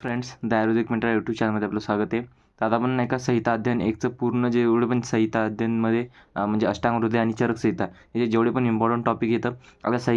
Friends, the आयुर्वेदिक मित्र YouTube चॅनलमध्ये आपलं स्वागत आहे. तर आता आपण नाही का संहिता अध्ययन एकचं पूर्ण जे एवढे पण संहिता अध्ययनमध्ये म्हणजे अष्टांग हृदय आणि चरक संहिता हे जेवढे पण इम्पॉर्टंट टॉपिक येतं आता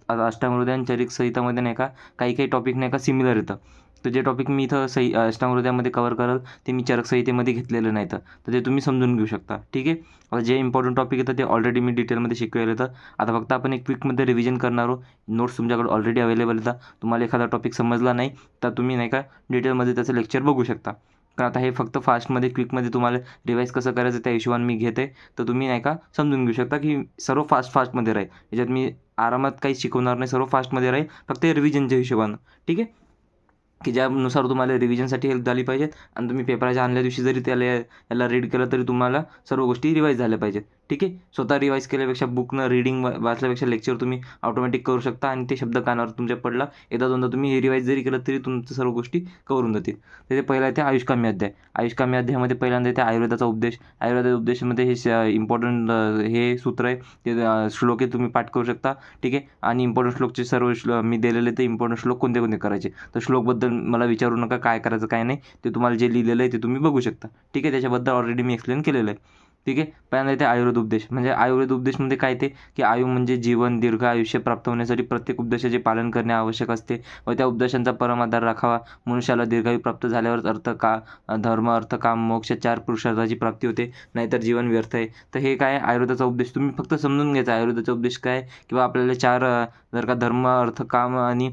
आता अष्टांग हृदय आणि चरक संहितामध्ये नाही का काही टॉपिक नाही का सिमिलर येतं. तर जे टॉपिक मी इथं अष्टांग हृदयामध्ये कव्हर करल ते मी चरक संहितेमध्ये घेतलेलं नाही, तर ते तुम्ही समजून घेऊ शकता. ठीक आहे. आता जे इम्पॉर्टंट टॉपिक येतं ते ऑलरेडी मी डिटेलमध्ये शिकवलेलं येतं. आता फक्त आपण एक क्विकमध्ये रिव्हिजन करणार आहोत. नोट्स तुमच्याकडे ऑलरेडी अवेलेबल येतात. तुम्हाला एखादा टॉपिक समजला नाही तर तुम्ही नाही का डिटेलमध्ये त्याचं लेक्चर बघू शकता. कारण आता हे फक्त फास्टमध्ये क्विकमध्ये तुम्हाला रिवाईज कसं करायचं त्या हिशोबाने मी घेते, तर तुम्ही नाही का समजून घेऊ शकता की सर्व फास्टमध्ये राहील. याच्यात मी आरामात काही शिकवणार नाही, सर्व फास्टमध्ये राहील, फक्त रिव्हिजनच्या हिशोबानं. ठीक आहे, की ज्यानुसार तुम्हाला रिव्हिजनसाठी हेल्प झाली पाहिजेत आणि तुम्ही पेपराच्या आणल्या दिवशी जरी याला रीड केलं तरी तुम्हाला सर्व गोष्टी रिवाईज झाल्या पाहिजेत. ठीक आहे. स्वतः रिवाईज केल्यापेक्षा बुकनं रीडिंग वाचल्यापेक्षा लेक्चर तुम्ही ऑटोमॅटिक करू शकता आणि ते शब्द कानावर तुमच्या पडला एकदा दोनदा तुम्ही रिवाईज जरी केलं तरी तुमचं सर्व गोष्टी कवर होऊन जातील. तर ते पहिला येते आयुष्कामी अध्याय. आयुष्कामी अध्यायामध्ये पहिल्यांदा येते आयुर्वेदाचा उपदेश. आयुर्वेदाचा उपदेशामध्ये हे इम्पॉर्टंट हे सूत्र आहे, ते श्लोक आहे, तुम्ही पाठ करू शकता. ठीक आहे. आणि इम्पॉर्टंट श्लोकचे सर्व मी दिलेले ते इम्पॉर्टंट श्लोक कोणते कोणते करायचे, तर श्लोकबद्दल मला विचारू नका काय करायचं काय नाही, ते तुम्हाला जे लिहिलेलं आहे ते तुम्ही बघू शकता. ठीक आहे. त्याच्याबद्दल ऑलरेडी मी एक्सप्लेन केलेलं आहे. ठीक आहे. पहिल्यांदा येते आयुर्वेद उपदेश. म्हणजे आयुर्वेद उपदेशमध्ये काय ते की आयु म्हणजे जीवन, दीर्घ आयुष्य प्राप्त होण्यासाठी प्रत्येक उपदेशाचे पालन करणे आवश्यक असते व त्या उपदेशांचा परमाधार राखावा. मनुष्याला दीर्घायू प्राप्त झाल्यावरच धर्म, अर्थ, काम, मोक्ष 4 पुरुषार्थाची प्राप्ती होते, नाहीतर जीवन व्यर्थ आहे. तर हे काय आयुर्वेदाचा उपदेश तुम्ही फक्त समजून घ्यायचा. आयुर्वेदाचा उपदेश काय किंवा आपल्याला 4 जर का धर्म, अर्थ, काम आणि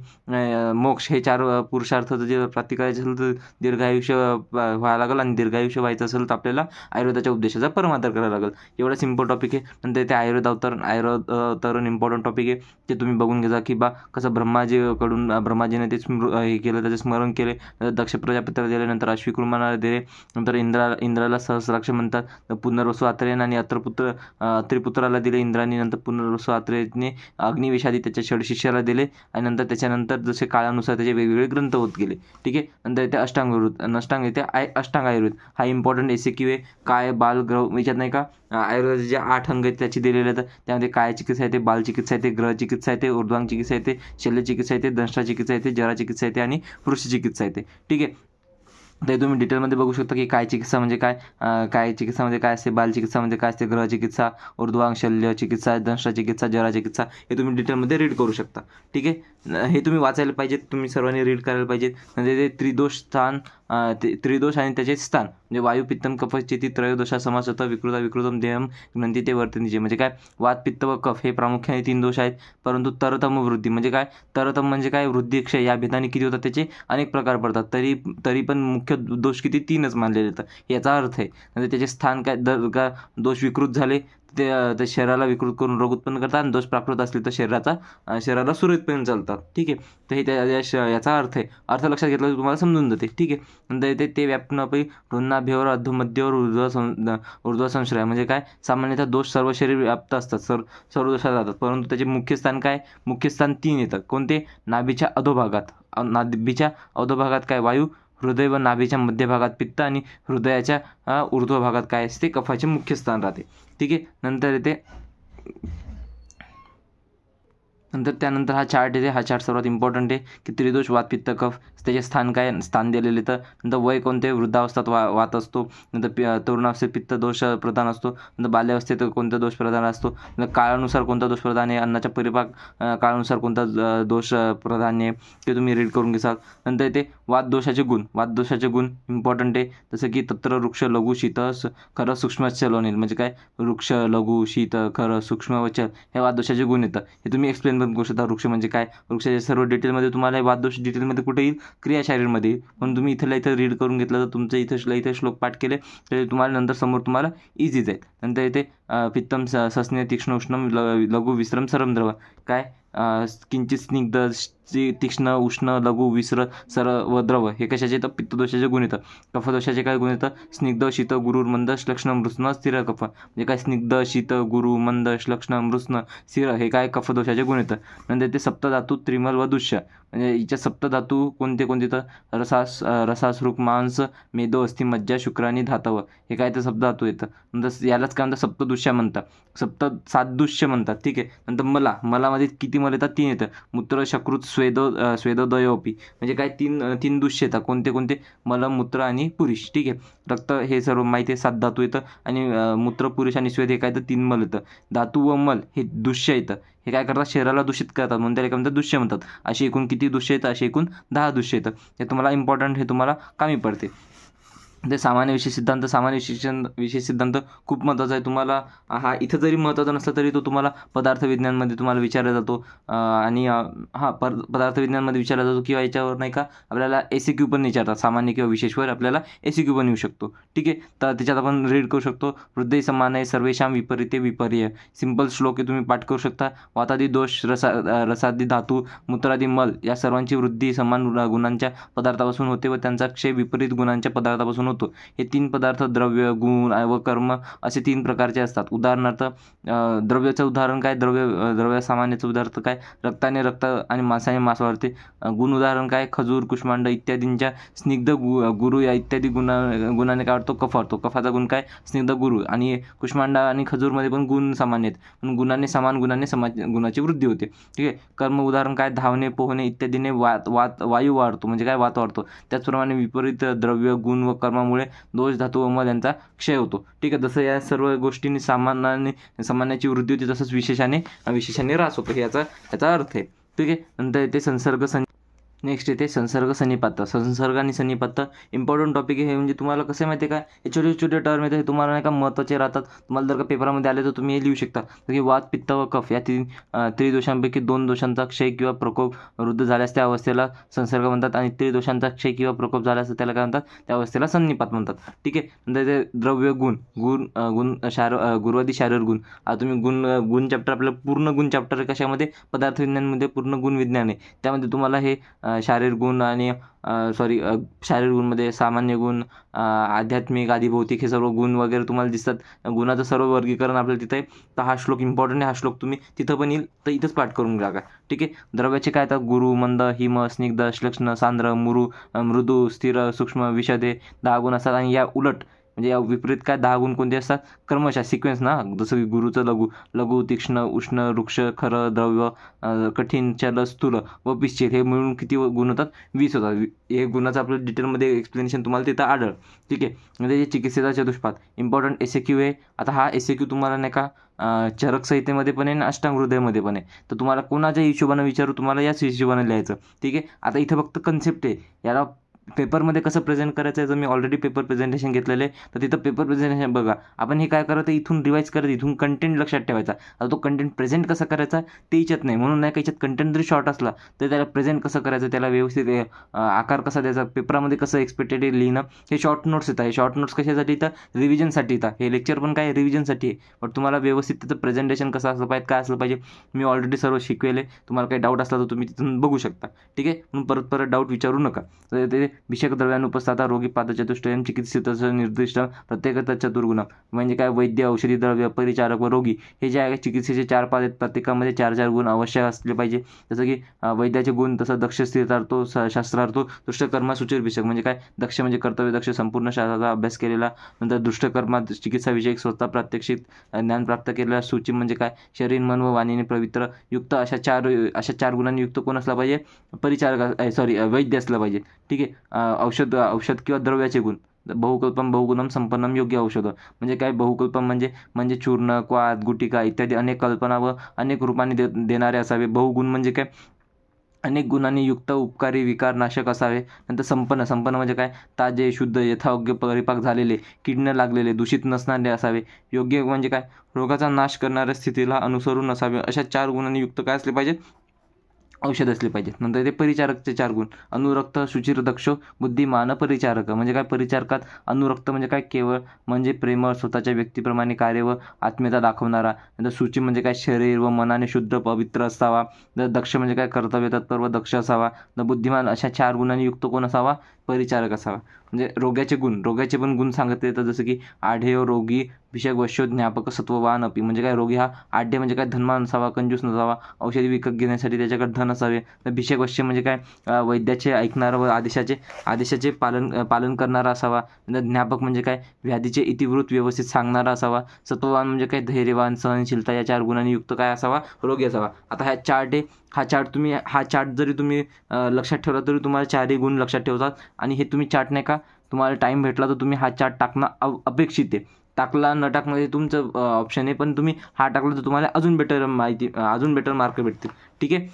मोक्ष हे 4 पुरुषार्थ जे प्राप्ती करायचे असेल तर दीर्घायुष्य व्हायला लागेल आणि दीर्घायुष्य व्हायचं असेल तर आपल्याला आयुर्वेदाच्या उपदेशाचा परमाधार करावा लागेल. एवढा सिम्पल टॉपिक आहे. नंतर ते आयुर्वेद अवतरण इम्पॉर्टंट टॉपिक आहे, ते तुम्ही बघून घ्या की कसं ब्रह्माजीने ते हे केलं, त्याचे स्मरण केले. नंतर दक्ष प्रजापतीला दिले, नंतर अश्विकुमाराला दिले, नंतर इंद्राला सहस्राक्ष म्हणतात. पुनर्वसू आत्रेयन आणि अत्रिपुत्राला दिले इंद्राने. नंतर पुनर्वसू आत्रेयने अग्निवेशादी त्याच्या षडशिष्याला दिले आणि नंतर त्याच्यानंतर जसे काळानुसार त्याचे वेगवेगळे ग्रंथ होत गेले. ठीक आहे. नंतर येते अष्टांग येते अष्टांग आयुर्वेद. हा इम्पॉर्टंट SAQ आहे. काय, बाल, ग्रह याच्यात नाही का आयुर्वेदाचे जे 8 अंग आहेत त्याची दिलेले आहेत. त्यामध्ये काय चिकित्सा येते, बाल चिकित्सा येते, ग्रह चिकित्सा येते, ऊर्ध्वांग चिकित्सा येते, शल्य चिकित्सा येते, दंष्टा चिकित्सा येते, जरा चिकित्सा येते आणि पुरुष चिकित्सा येते. ठीक आहे. ते तुम्ही डिटेलमध्ये बघू शकता की काय चिकित्सा म्हणजे काय, काय चिकित्सामध्ये काय असते, बाल चिकित्सामध्ये काय असते, ग्रह चिकित्सा, ऊर्ध्वांग, शल्य चिकित्सा, दंष्टा चिकित्सा, जरा चिकित्सा, हे तुम्ही डिटेलमध्ये रीड करू शकता. ठीक आहे. हे तुम्ही वाचायला पाहिजेत, तुम्ही सर्वांनी रीड करायला पाहिजेत. म्हणजे ते त्रिदोष आणि त्याचे स्थान म्हणजे वायू, पित्तम, कफ, चिती, त्रयोदोषा समासत विकृतम देहम ग्रंथी ते वर्तनीचे. म्हणजे काय वात, पित्त व कफ हे प्रामुख्याने 3 दोष आहेत. परंतु तरतम वृद्धी म्हणजे काय, तरतम म्हणजे काय वृद्धी, क्षय या भेदाने किती होतात त्याचे अनेक प्रकार पडतात. तरी पण मुख्य दोष किती 3च मानले जातात, याचा अर्थ आहे. म्हणजे त्याचे स्थान काय, जर का दोष विकृत झाले ते शरीराला विकृत करून रोग उत्पन्न करतात आणि दोष प्राकृत असले तर शरीराला सुरळीतपणे चालतात. ठीक आहे. तर हे याचा अर्थ आहे. अर्थ लक्षात घेतला तर तुम्हाला समजून जाते. ठीक आहे. नंतर ते व्यापनापैकी वृन्नाभ्यवर अधोमध्यवर ऊर्ध्व संश्रय म्हणजे काय, सामान्यतः दोष सर्व शरीर व्याप्त असतात, सर्व दोषात जातात, परंतु त्याचे मुख्य स्थान काय, मुख्य स्थान 3 येतात. कोणते, नाभीच्या अधोभागात काय वायू, हृदय व नाभीच्या मध्यभागात पित्त आणि हृदयाच्या ऊर्ध्व भागात काय असते, कफाचे मुख्य स्थान राहते. ठीक आहे. त्यानंतर हा चार्ट येते. हा चार्ट सर्वात इम्पॉर्टंट आहे की त्रिदोष, वात, पित्त, कफ त्याचे स्थान दिलेले. तर नंतर वय कोणते, वृद्धावस्थेत वात असतो, नंतर तरुणावस्थेत पित्त दोष प्रधान असतो, नंतर बाल्यावस्थेत कोणता दोष प्रधान असतो, नंतर काळानुसार कोणता दोष प्रधान आहे, अन्नाच्या परिपाक काळानुसार कोणता दोष प्रधान आहे, ते तुम्ही रीड करून घ्याल. नंतर येते वात दोषाचे गुण इम्पॉर्टंट आहे. जसं की तत्र वृक्ष, लघु, शीत, खर, सूक्ष्म, चल, अनिल. म्हणजे काय वृक्ष, लघु, शीत, खर, सूक्ष्म व चल हे वात दोषाचे गुण येतात. हे तुम्ही एक्सप्लेन पण करू शकता. वृक्ष म्हणजे काय, वृक्षाचे सर्व डिटेलमध्ये तुम्हाला वात दोष डिटेलमध्ये कुठे येईल, क्रियाशारीरमध्ये येईल. म्हणून तुम्ही इथं रीड करून घेतलं तर तुमचं इथं श्लोक पाठ केले तर तुम्हाला नंतर समोर तुम्हाला इझी जाईल. नंतर येते पित्तम, सस्नेह, तीक्ष्ण, उष्ण, लघु, विश्रम, सरम, द्रव. काय किंचित स्निग्ध, तीक्ष्ण, उष्ण, लघु, विस्र, सर व द्रव हे कशाचे येतं, पित्तदोषाचे गुण येतं. कफदोषाचे काय गुण येतं, स्निग्ध, शीत, गुरु, मंद, श्लक्ष्ण, मृत्स्न, स्थिर, कफ. म्हणजे काय स्निग्ध, शीत, गुरु, मंद, श्लक्ष्ण, मृत्स्न, स्थिर हे काय कफदोषाचे गुण येतं. नंतर ते सप्तधातू, त्रिमल व दुष्य. म्हणजे हिच्या सप्तधातू कोणते येतं, रसास, मांस, मेदो, अस्थि, मज्जा, शुक्र आणि धातव हे काय तर सप्तधातू येतं. नंतर यालाच काय म्हणतात, सप्तदृश्य म्हणतात, 7 दृश्य म्हणतात. ठीक आहे. नंतर मलामध्ये किती मल येतात? 3 येतं. मूत्र, शकृत, स्वेदोदयोपी म्हणजे काय? तीन दृश्य येतात. कोणते कोणते? मल, मूत्र आणि पुरुष. ठीक आहे. रक्त हे सर्व माहिती आहे, 7 धातू येतं. आणि मूत्र, पुरुष आणि स्वेद हे काय तर 3 मल येतं. धातू व मल हे दृश्य येतं. हे काय करतात? शरीराला दूषित करतात म्हणून त्याला काय म्हणतात? दृश्य म्हणतात. अशी एकूण किती दृश्य येतं? अशी एकूण 10 दृश्य येतं. हे तुम्हाला इम्पॉर्टंट, हे तुम्हाला कामी पडते. ते सामान्य विशेष सिद्धांत खूप महत्त्वाचा आहे. तुम्हाला हा इथं जरी महत्त्वाचा नसला तरी तो तुम्हाला पदार्थ विज्ञानमध्ये तुम्हाला विचारला जातो. आणि पदार्थ विज्ञानमध्ये विचारला जातो किंवा याच्यावर नाही का आपल्याला ACQ पण विचारतात. सामान्य किंवा विशेषवर आपल्याला ACQ पण येऊ शकतो. ठीक आहे. तर त्याच्यात आपण रीड करू शकतो. हृदय समान आहे सर्वेषां विपरीते विपर्य. सिंपल श्लोक आहे, तुम्ही पाठ करू शकता. वातादी दोष, रसादी धातू, मूत्रादी मल या सर्वांची वृद्धी समान गुणांच्या पदार्थापासून होते व त्यांचा क्षय विपरीत गुणांच्या पदार्थापासून होतो. हे 3 पदार्थ द्रव्य, गुण व कर्म असे 3 प्रकारचे असतात. उदाहरणार्थ द्रव्याचं उदाहरण काय? द्रव्य सामान्याचं उदाहरण काय? रक्ताने रक्त आणि मांसाने मांस वाढते. गुण उदाहरण काय? खजूर, कुष्मांड इत्यादींच्या स्निग्ध गुरु या इत्यादी गुणाने काय वाढतो? कफ वाढतो. कफाचा गुण काय? स्निग्ध गुरु. आणि कुष्मांड आणि खजूरमध्ये पण गुण सामान्य आहेत, पण गुणाने गुणाची वृद्धी होते. ठीक आहे. कर्म उदाहरण काय? धावणे, पोहणे इत्यादीने वायू वाढतो म्हणजे काय? वात वाढतो. त्याचप्रमाणे विपरीत द्रव्य, गुण व कर्मामुळे दोष, धातू व मल यांचा क्षय होतो. ठीक आहे. जसं या सर्व गोष्टींनी सामान्याची वृद्धी होते, तसंच विशेषाने ऱ्हास होतो. हे याचा अर्थ आहे. ठीक आहे. नंतर येते संसर्ग नेक्स्ट येते संसर्ग सन्निपात. संसर्ग आणि सन्निपात इम्पॉर्टंट टॉपिक आहे. हे म्हणजे तुम्हाला कसं माहिती आहे का? हे छोटे छोटे टर्म येतात, हे तुम्हाला नाही का महत्त्वाचे राहतात. तुम्हाला जर का पेपरामध्ये आले तर तुम्ही हे लिहू शकता. तर की वात, पित्त व कफ या 3 त्रिदोषांपैकी 2 दोषांचा क्षय किंवा प्रकोप वृद्ध झाल्यास त्या अवस्थेला संसर्ग म्हणतात. आणि त्रिदोषांचा क्षय किंवा प्रकोप झाल्यास त्याला काय म्हणतात? त्या अवस्थेला सन्निपात म्हणतात. ठीक आहे. नंतर ते द्रव्य, गुरुवादी शारीर गुण. आता तुम्ही गुण चॅप्टर, आपलं पूर्ण गुण चॅप्टर कशामध्ये? पदार्थ विज्ञानमध्ये पूर्ण गुण विज्ञान आहे. त्यामध्ये तुम्हाला हे शारीर गुण आणि शारीर गुणमध्ये सामान्य गुण, आध्यात्मिक, आदिभौतिक हे सर्व गुण वगैरे तुम्हाला दिसतात. गुणाचं सर्व वर्गीकरण आपल्याला तिथं आहे. तर हा श्लोक इम्पॉर्टंट आहे. हा श्लोक तुम्ही तिथं पण येईल तर इथंच पाठ करून टाका. ठीक आहे. द्रव्याचे काय? तर गुरु, मंद, हिम, स्निग्ध, श्लेष्ण, सांद्र, मृदू, स्थिर, सूक्ष्म, विषदे 10 गुण असतात. आणि या उलट म्हणजे या विपरीत काय? 10 गुण कोणते असतात? क्रमशः सिक्वेन्स ना, जसं की गुरुचं लघु, तीक्ष्ण, उष्ण, वृक्ष, खर, द्रव्य, कठीण, चल, स्थूल व पिश्चित हे मिळून किती गुण होतात? 20 होतात. हे गुणाचं आपलं डिटेलमध्ये एक्सप्लेनेशन तुम्हाला तिथं आढळ. ठीक आहे. म्हणजे चिकित्सेचा चतुष्पाद इम्पॉर्टंट ACQ आहे. आता हा ACQ तुम्हाला नाही का चरक संहितेमध्ये पण आहे आणि अष्टांग हृदयमध्ये पण आहे. तर तुम्हाला कोणाच्या हिशोबानं विचारू, तुम्हाला याच हिशोबानं लिहायचं. ठीक आहे. आता इथं फक्त कन्सेप्ट आहे. याला पेपरमध्ये कसं प्रेझेंट करायचं आहे, जर मी ऑलरेडी पेपर प्रेझेंटेशन घेतलेलं आहे तर तिथं पेपर प्रेझेंटेशन बघा. आपण हे काय करत, इथून रिवाईज करत, इथून कंटेंट लक्षात ठेवायचा. आता तो कंटेंट प्रेझेंट कसा करायचा ते इच्छत नाही, म्हणून नाही का याच्यात कंटेंट जरी शॉर्ट असला तर त्याला प्रेझेंट कसं करायचं, त्याला व्यवस्थित आकार कसा द्यायचा, पेपरामध्ये कसं एक्सपेक्टेड लिहिणं, हे शॉर्ट नोट्स येतात. हे शॉर्ट नोट्स कशासाठी येतात? रिव्हिजनसाठी येतात. हे लेक्चर पण काय रिव्हिजनसाठी आहे, पण तुम्हाला व्यवस्थित त्याचं प्रेझेंटेशन कसं असलं पाहिजे, काय असलं पाहिजे, मी ऑलरेडी सर्व शिकवेले. तुम्हाला काही डाऊट असला तर तुम्ही तिथून बघू शकता. ठीक आहे. म्हणून परत डाऊट विचारू नका. तर ते विषयक द्रव्यानुपस्थिता रोगी पादचतुष्टयम चिकित्सितस्य निर्दिष्ट प्रत्येक चतुर्गुण म्हणजे काय? वैद्य, औषधी द्रव्य, परिचारक व रोगी हे जे आहे चिकित्सेचे 4 पाद आहेत. प्रत्येकामध्ये 4 गुण आवश्यक असले पाहिजे. जसं की वैद्याचे गुण, तसं दक्ष स्थिरार्थो, शास्त्रार्थो, दुष्टकर्मा, सुचिरभिषक म्हणजे काय? दक्ष म्हणजे कर्तव्य दक्ष, संपूर्ण शास्त्राचा अभ्यास केलेला. नंतर दुष्टकर्मा चिकित्सा विषयक स्वतः प्रात्यक्षिक ज्ञान प्राप्त केलेला. सूची म्हणजे काय? शरीर, मन व वाणीने पवित्र युक्त अशा चार गुणांनी युक्त कोण असला पाहिजे? परिचारक वैद्य असला पाहिजे. ठीक आहे. औषध किंवा द्रव्याचे गुण बहुकल्पम बहुगुणम संपन्नम योग्य औषध म्हणजे काय? बहुकल्पम म्हणजे चूर्ण, क्वाथ, गुटिका इत्यादी अनेक कल्पना व अनेक रूपाने देणारे असावे. बहुगुण म्हणजे काय? अनेक गुणांनी युक्त, उपकारी, विकार नाशक असावे. नंतर संपन्न म्हणजे काय? ताजे, शुद्ध, यथायोग्य परिपाक झालेले, कीड न लागलेले, दूषित नसणारे असावे. योग्य म्हणजे काय? रोगाचा नाश करणाऱ्या स्थितीला अनुसरून असावे. अशा 4 गुणांनी युक्त काय असले पाहिजे? औषध असले पाहिजेत. नंतर ते परिचारकचे 4 गुण अनुरक्त, शुचिर, दक्ष, बुद्धिमान, परिचारक म्हणजे काय? परिचारकात अनुरक्त म्हणजे काय? केवळ म्हणजे प्रेमळ, स्वतःच्या व्यक्तीप्रमाणे कार्य व आत्मीयता दाखवणारा. नंतर शुची म्हणजे काय? शरीर व मनाने शुद्ध पवित्र असावा. दक्ष म्हणजे काय? कर्तव्य तत्पर व दक्ष असावा. बुद्धिमान अशा 4 गुणांनी युक्त कोण असावा? परिचारक असावा. म्हणजे रोग्याचे पण गुण सांगत येतात, जसं की आढेय रोगी भिषक वश्यो ज्ञापक सत्ववान अपी, म्हणजे काय रोगी हा आढ्य म्हणजे काय धनवान असावा, कंजूस नसावा, औषधी विकत घेण्यासाठी त्याच्याकडे धन असावे. तर भिषक वश्य म्हणजे काय वैद्याचे ऐकणारा व आदेशाचे पालन करणारा असावा. ज्ञापक म्हणजे काय व्याधीचे इतिवृत्त व्यवस्थित सांगणारा असावा. सत्ववान म्हणजे काय धैर्यवान, सहनशीलता या 4 गुणांनी युक्त काय असावा, रोगी असावा. आता हा चार्ट आहे, हा चार्ट जरी तुम्ही लक्षात ठेवला तरी तुम्हाला 4ही गुण लक्षात ठेवतात. आणि हे तुम्ही चार्ट नाही का, तुम्हाला टाईम भेटला तर तुम्ही हा चार्ट टाकणं अपेक्षित आहे. टाकला न टाकणं हे तुमचं ऑप्शन आहे, पण तुम्ही हा टाकला तर तुम्हाला अजून बेटर मार्क भेटतील. ठीक आहे.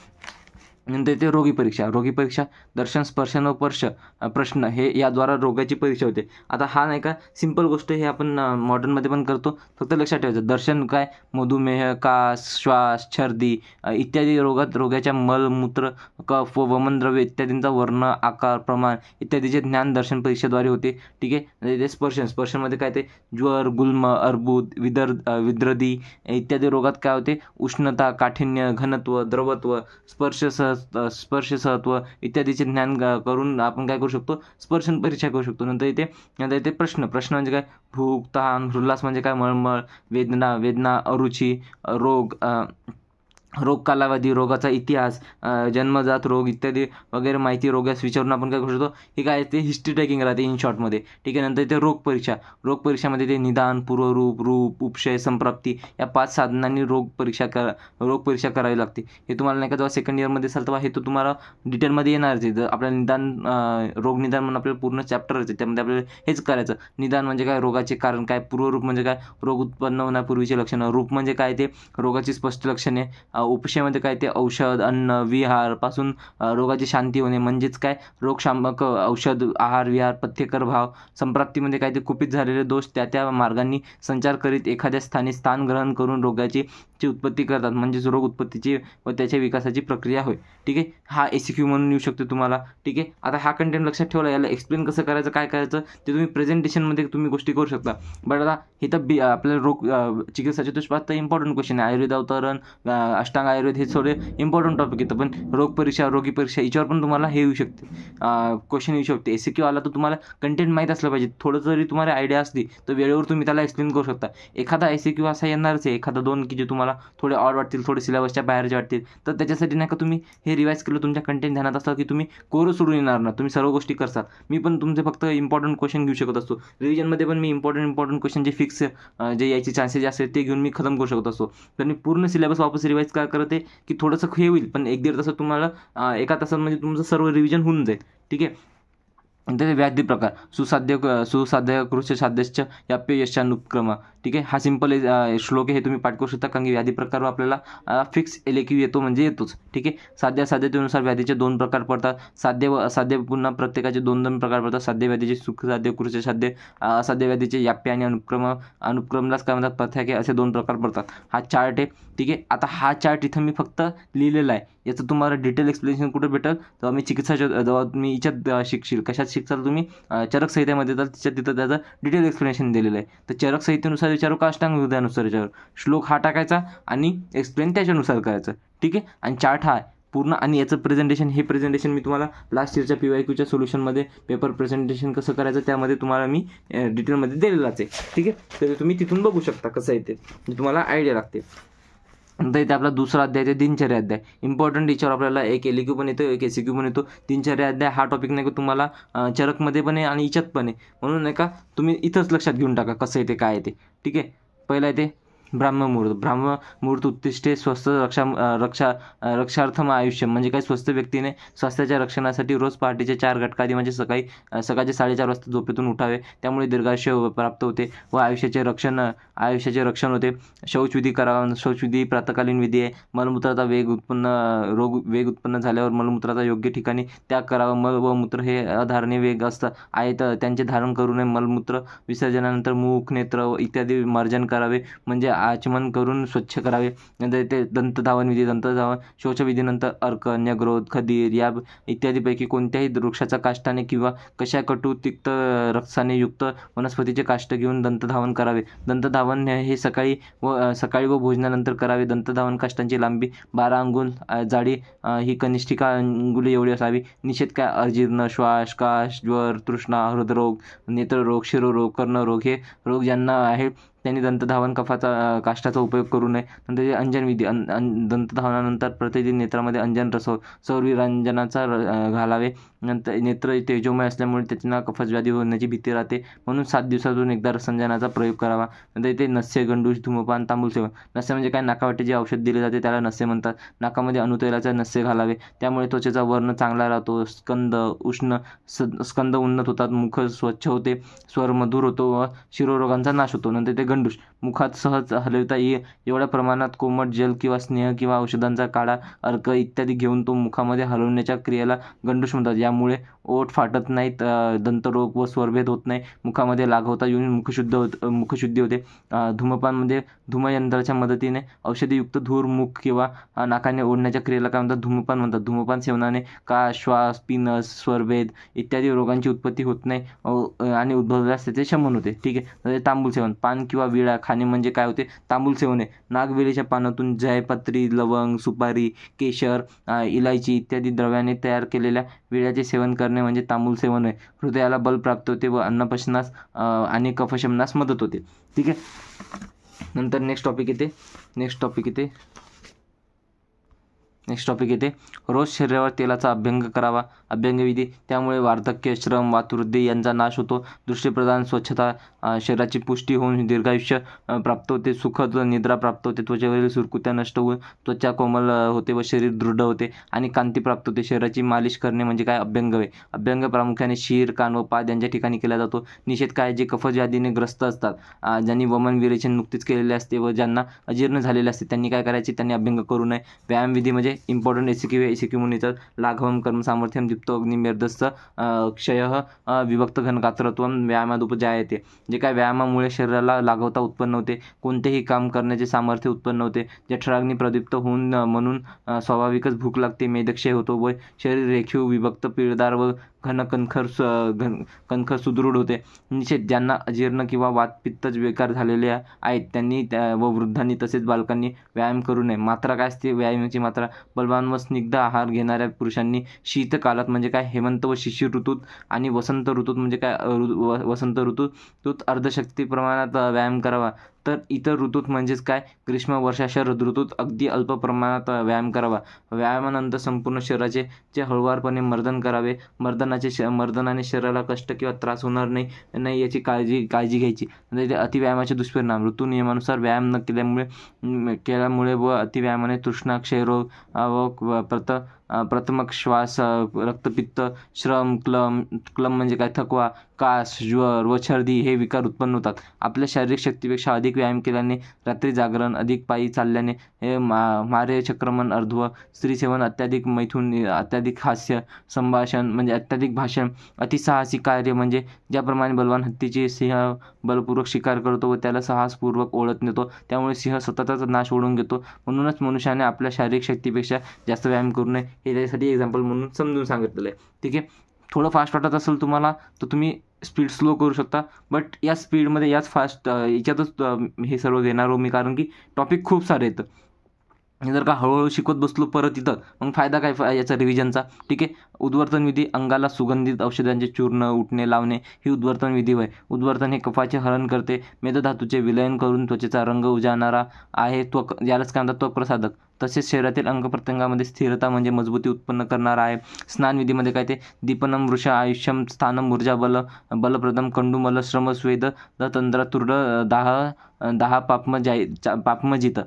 नंतर येते रोगी परीक्षा दर्शन, स्पर्शन व प्रश्न हे याद्वारा रोगाची परीक्षा होते. आता हा नाही का सिंपल गोष्ट, हे आपण मॉडर्नमध्ये पण करतो, फक्त लक्षात ठेवायचं. दर्शन काय मधुमेह, कास, श्वास, छर्दी इत्यादी रोगाच्या मलमूत्र, कफ व वमनद्रव्य इत्यादींचा वर्ण, आकार, प्रमाण इत्यादीचे ज्ञान दर्शन परीक्षेद्वारे होते. ठीक आहे. ते स्पर्शनमध्ये काय ते ज्वर, गुल्म, अर्बुद, विद्रदी इत्यादी रोगात काय होते, उष्णता, काठिण्य, घनत्व, द्रवत्व, स्पर्शसत्व इत्यादीचे ज्ञान करून आपण काय करू शकतो, स्पर्शन परीक्षा करू शकतो. नंतर येते प्रश्न म्हणजे काय भूक, तहान, उल्हास म्हणजे काय मळमळ, वेदना, अरुची, रोग कालावधी, रोगाचा इतिहास, जन्मजात रोग इत्यादी वगैरे माहिती रोगास विचारून आपण काय करू शकतो, हे काय ते हिस्ट्री टेकिंग राहते इन शॉर्टमध्ये. ठीक आहे. नंतर इथे रोग परीक्षामध्ये ते निदान, पूर्वरूप, उपशय, संप्राप्ती या 5 साधनांनी रोग परीक्षा करावी लागते. हे तुम्हाला नाही का जेव्हा सेकंड इयरमध्ये असाल तेव्हा हे तो तुम्हाला डिटेलमध्ये येणारच आहे. जर आपल्याला रोग निदान म्हणून आपल्याला पूर्ण चॅप्टर आहे, त्यामध्ये आपल्याला हेच करायचं. निदान म्हणजे काय रोगाचे कारण काय, पूर्वरूप म्हणजे काय रोग उत्पन्न होण्यापूर्वीचे लक्षणं, रूप म्हणजे काय ते रोगाची स्पष्ट लक्षणे, उपशयामध्ये काय ते औषध, अन्न, विहार पासून रोगाची शांती होणे म्हणजेच काय रोगशामक औषध, आहार, विहार, पथ्यकर भाव. संप्राप्तीमध्ये काय ते कुपित झालेले दोष त्या मार्गांनी संचार करीत एखाद्या स्थानी स्थान ग्रहण करून रोगाची उत्पत्ती करतात, म्हणजेच रोग उत्पत्तीची व त्याच्या विकासाची प्रक्रिया होय. ठीक आहे. हा ACQ म्हणून येऊ शकतो तुम्हाला. ठीक आहे. आता हा कंटेंट लक्षात ठेवला, याला एक्सप्लेन कसं करायचं, काय करायचं ते तुम्ही प्रेझेंटेशनमध्ये तुम्ही गोष्टी करू शकता. बट आता हे तर आपल्याला रोग चिकित्साचे दृष्टीपात इम्पॉर्टंट क्वेश्चन आहे. आयुर्वेद अवतरण, अष्टांग आयुर्वेद हे थोडे इम्पॉर्टंट टॉपिक येतं, पण रोगी परीक्षा याच्यावर पण तुम्हाला हे येऊ शकते, क्वेश्चन येऊ शकते. ACQ आला तर तुम्हाला कंटेंट माहीत असलं पाहिजे. थोडं जरी तुम्हाला आयडिया असली तर वेळेवर तुम्ही त्याला एक्सप्लेन करू शकता. एखादा ACQ असा येणारच आहे, एखादा 2 की जे तुम्हाला थोडे ऑड वाटतील, थोडे सिलेबसच्या बाहेरचे वाटतील, तर त्याच्यासाठी नाही का तुम्ही हे रिवाईज केलं, तुमच्या कंटेंट ध्यानात असलं की तुम्ही कोरं सोडून येणार ना, तुम्ही सर्व गोष्टी करसाल. मी पण तुमचे फक्त इम्पॉर्टंट क्वेश्चन घेऊ शकत असतो. रिव्हिजनमध्ये पण मी इम्पॉर्टंट क्वेश्चन जे फिक्स जे यायचे चान्सेस असतात ते घेऊन मी खतम करू शकत असतो. तर मी पूर्ण सिलेबस वापस रिवाईज काय करते की थोडंसं हे होईल, पण 1-1.5 तासात तुम्हाला एका तासात म्हणजे तुमचं सर्व रिव्हिजन होऊन जाईल. ठीक आहे. नंतर व्याधी प्रकार, सुसाध्य कृष्यसाध्यश्च याप्ययशानुक्रम. ठीक आहे. हा सिंपल श्लोक आहे, हे तुम्ही पाठ करू शकता, कारण की व्याधी प्रकारवर आपल्याला फिक्स LAQ येतो म्हणजे येतोच. ठीक आहे. साध्यतेनुसार व्याधीचे 2 प्रकार पडतात. साध्य व असाध्य पुन्हा प्रत्येकाचे 2 प्रकार पडतात. साध्य व्याधीचे सुखसाध्य, कृष्यसाध्य, असाध्य व्याधीचे याप्य आणि अनुक्रमलाच काय म्हणतात पथ्याके, असे 2 प्रकार पडतात. हा चार्ट आहे. ठीक आहे. आता हा चार्ट इथं मी फक्त लिहिलेला आहे, याचं तुम्हाला डिटेल एक्सप्लेनेशन कुठे भेटेल, तेव्हा मी जेव्हा तुम्ही याच्यात शिकशील, कशात शिकसाल तुम्ही, चरक संहितेमध्ये, तर तिथं त्याचं डिटेल एक्सप्लेनेशन दिलेलं आहे. तर चरक संहितेनुसार विचारू का अष्टांग हृदयानुसार विचारू, श्लोक हा टाकायचा आणि एक्सप्लेन त्याच्यानुसार करायचं. ठीक आहे. आणि चार्ट हा पूर्ण, आणि याचं प्रेझेंटेशन मी तुम्हाला लास्ट इयरच्या PYQच्या सोल्युशनमध्ये पेपर प्रेझेंटेशन कसं करायचं त्यामध्ये तुम्हाला मी डिटेलमध्ये दिलेलाच आहे. ठीक आहे. तर तुम्ही तिथून बघू शकता कसं आहे ते, म्हणजे तुम्हाला आयडिया लागते. नंतर इथे आपला दुसरा अध्याय आहे दिनचर्या अध्याय. इम्पॉर्टंट याच्यावर आपल्याला एक LAQ पण येतो, एक ACQ पण येतो. दिनचर्या अध्याय हा टॉपिक नाही का तुम्हाला चरकमध्ये पण आहे आणि याच्यात पण आहे, म्हणून नाही का तुम्ही इथंच लक्षात घेऊन टाका कसं येते काय येते. ठीक आहे. पहिला येते ब्राह्ममुहूर्त उद्दिष्टे स्वस्थ रक्षार्थम आयुष्य, म्हणजे काय स्वस्थ व्यक्तीने स्वास्थ्याच्या रक्षणासाठी रोज पहाटेच्या 4 घटकाआधी म्हणजे सकाळचे 4:30 वाजता झोपेतून उठावे, त्यामुळे दीर्घायुष्य प्राप्त होते व आयुष्याचे रक्षण होते. शौचविधी करावा, शौचविधी प्रातकालीन विधी आहे. मलमूत्राचा वेग उत्पन्न झाल्यावर मलमूत्राचा योग्य ठिकाणी त्याग करावा. मल व मूत्र हे अधारणे वेग असतात आहेत, त्यांचे धारण करू नये. मलमूत्र विसर्जनानंतर मुख, नेत्र इत्यादी मार्जन करावे, म्हणजे आचमन करून स्वच्छ करावे. नंतर ते दंतधावन शौचविधीनंतर अर्क, न्यग्रोध, खदीर या इत्यादीपैकी कोणत्याही वृक्षाचा काष्टाने किंवा कशा कटू तिक्त रसाने युक्त वनस्पतीचे काष्ट घेऊन दंतधावन करावे. दंतधावन हे सकाळी व भोजनानंतर करावे. दंतधावन काष्टांची लांबी 12 अंगुल, जाडी ही कनिष्ठिका अंगुली एवढी असावी. निषेध काय अजीर्ण, श्वास, काश, ज्वर, तृष्णा, हृदरोग, नेत्ररोग, शिरोरोग, कर्णरोग हे रोग ज्यांना आहे त्यांनी दंतधावन कफाचा काष्टाचा उपयोग करू नये. नंतर ते अंजन विधी, दंतधावनानंतर प्रतिदिन नेत्रामध्ये अंजन सौरविरंजनाचा घालावे. नंतर नेत्र तेजोमय असल्यामुळे त्यांना कफज व्याधी होण्याची भीती राहते, म्हणून 7 दिवसातून एकदा रसंजनाचा प्रयोग करावा. नंतर इथे नस्य, गंडूस, धूमपान, तांबूल सेवन. नस्य म्हणजे काय, नाकावाटे जे औषध दिले जाते त्याला नस्य म्हणतात. नाकामध्ये अणुतेलाचे नस्य घालावे, त्यामुळे त्वचेचा वर्ण चांगला राहतो. स्कंद उन्नत होतात, मुख स्वच्छ होते, स्वर मधुर होतो व शिरोरोगांचा नाश होतो. नंतर ते गंडूस, मुखात सहज हलविता येईल एवढ्या प्रमाणात कोमट जल किंवा स्नेह किंवा औषधांचा काढा, अर्क इत्यादी घेऊन तो मुखामध्ये हलवण्याच्या क्रियेला गंडूस म्हणतात. यामुळे ओठ फाटत नाहीत, दंतरोग व स्वरभेद होत नाही, मुखामध्ये लागवता येऊन मुखशुद्धी होते. धूमपान म्हणजे धूमयंत्राच्या मदतीने औषधीयुक्त धूर मुख किंवा नाकाने ओढण्याच्या क्रियेला काय म्हणतात, धूमपान म्हणतात. धूमपान सेवनाने कास, श्वास, पिनस, स्वरभेद इत्यादी रोगांची उत्पत्ती होत नाही आणि उद्भवल्यास त्याचे शमन होते. ठीक आहे. तांबूल सेवन, पान किंवा विळा खाणे म्हणजे काय होते, तांबूल सेवन आहे. नागवेलीच्या पानातून जायपत्री, लवंग, सुपारी, केशर, इलायची इत्यादी द्रव्याने तयार केलेल्या विळ्याचे सेवन करणे म्हणजे तांबूल सेवन आहे. हृदयाला बल प्राप्त होते व अन्नपचनास आणि कफशमनास मदत होते. ठीक आहे. नंतर नेक्स्ट टॉपिक येते रोज शरीरावर तेलाचा अभ्यंग करावा. अभ्यंगविधी, त्यामुळे वार्धक्य, श्रम, वातवृद्धी यांचा नाश होतो. दृष्टीप्रदान, स्वच्छता, शरीराची पुष्टी होऊन दीर्घायुष्य प्राप्त होते. सुखद निद्रा प्राप्त होते. त्वचेवरील सुरकुत्या नष्ट होऊन त्वचा कोमल होते व शरीर दृढ होते आणि कांती प्राप्त होते. शरीराची मालिश करणे म्हणजे काय, अभ्यंग आहे. अभ्यंग प्रामुख्याने शीर, कान व पाद यांच्या ठिकाणी केला जातो. निषेध काय, जे कफज व्याधीने ग्रस्त असतात, ज्यांनी वमन विरेचन नुकतीच केलेले असते व ज्यांना अजीर्ण झालेले असते, त्यांनी काय करायचे, त्यांनी अभ्यंग करू नये. व्यायामविधी म्हणजे इम्पॉर्टंट एसिक्यू म्हणतात. लाघवम, कर्म सामर्थ्यम, दीप्तो अग्निमेर्दस्स, क्षय, विभक्त घनगात्रत्वम, व्यायामादुपजायते. जे काय व्यायामामुळे शरीराला लाघवता उत्पन्न होते, कोणतेही काम करण्याचे सामर्थ्य उत्पन्न होते, जठराग्नी प्रदीप्त होऊन म्हणून स्वाभाविकच भूक लागते, मेदक्षय होतो व शरीर रेखीव, विभक्त, पिळदार व कणखर सुदृढ होते. निषेध, ज्यांना अजीर्ण किंवा वातपित्तच बेकार झालेले आहेत त्यांनी व वृद्धांनी तसेच बालकांनी व्यायाम करू नये. मात्रा काय असते व्यायामाची मात्रा, बलवान व स्निग्ध आहार घेणाऱ्या पुरुषांनी शीतकालात म्हणजे काय, हेमंत व शिशिर ऋतूत आणि वसंत ऋतूत म्हणजे काय, वसंत ऋतूत अर्धशक्ती प्रमाणात व्यायाम करावा. तर इतर ऋतूत म्हणजेच काय, ग्रीष्म, वर्षा, शरद ऋतूत अगदी अल्प प्रमाणात व्यायाम करावा. व्यायामानंतर संपूर्ण शरीराचे हळुवारपणे मर्दन करावे. मर्दनाने शरीराला कष्ट किंवा त्रास होणार नाही याची काळजी घ्यायची. म्हणजे अतिव्यायामाचे दुष्परिणाम, ऋतू नियमानुसार व्यायाम न केल्यामुळे व अतिव्यायामाने तृष्णा, क्षयरोग व प्रथमक श्वास, रक्तपित्त, श्रम, क्लम म्हणजे काय, थकवा, कास, ज्वर व छर्दी हे विकार उत्पन्न होतात. आपल्या शारीरिक शक्तीपेक्षा अधिक व्यायाम केल्याने, रात्री जागरण, अधिक पायी चालल्याने, मारे, चक्रमण, अर्ध्व, स्त्रीसेवन, अत्याधिक मैथून, अत्याधिक हास्य, संभाषण म्हणजे अत्याधिक भाषण, अतिसाहसी कार्य म्हणजे ज्याप्रमाणे बलवान हत्तीची सिंह बलपूर्वक शिकार करतो व त्याला साहसपूर्वक ओळख नेतो, त्यामुळे सिंह स्वतःचाच नाश ओढून घेतो. म्हणूनच मनुष्याने आपल्या शारीरिक शक्तीपेक्षा जास्त व्यायाम करू नये, हे त्यासाठी एक्झाम्पल म्हणून समजून सांगितलेलं आहे. ठीक आहे. थोडं फास्ट वाटत असेल तुम्हाला तर तुम्ही स्पीड स्लो करू शकता, बट या स्पीडमध्ये याच फास्ट याच्यातच हे सर्व घेणार मी, कारण की टॉपिक खूप सारे आहेत. जर का हळूहळू शिकवत बसलो परत इथं, मग फायदा काय याचा रिव्हिजनचा. ठीक आहे. उद्वर्तन विधी, अंगाला सुगंधित औषधांचे चूर्ण, उठणे, लावणे ही उद्वर्तन विधी होय. उद्वर्तन हे कफाचे हरण करते. मेदधातूचे विलयन करून त्वचेचा रंग उजाळणारा आहे. यालाच काय म्हणतात, त्वकप्रसाधक. तसेच शरीरातील अंगप्रत्यंगामध्ये स्थिरता म्हणजे मजबूती उत्पन्न करणारा आहे. स्नानविधीमध्ये काय ते, दीपनम, वृष, आयुष्यम, स्थानम, ऊर्जा, बलप्रदम, कंडुमल, श्रम, स्वेद, तंद्र, तुर्ड, दाह, पापमजित.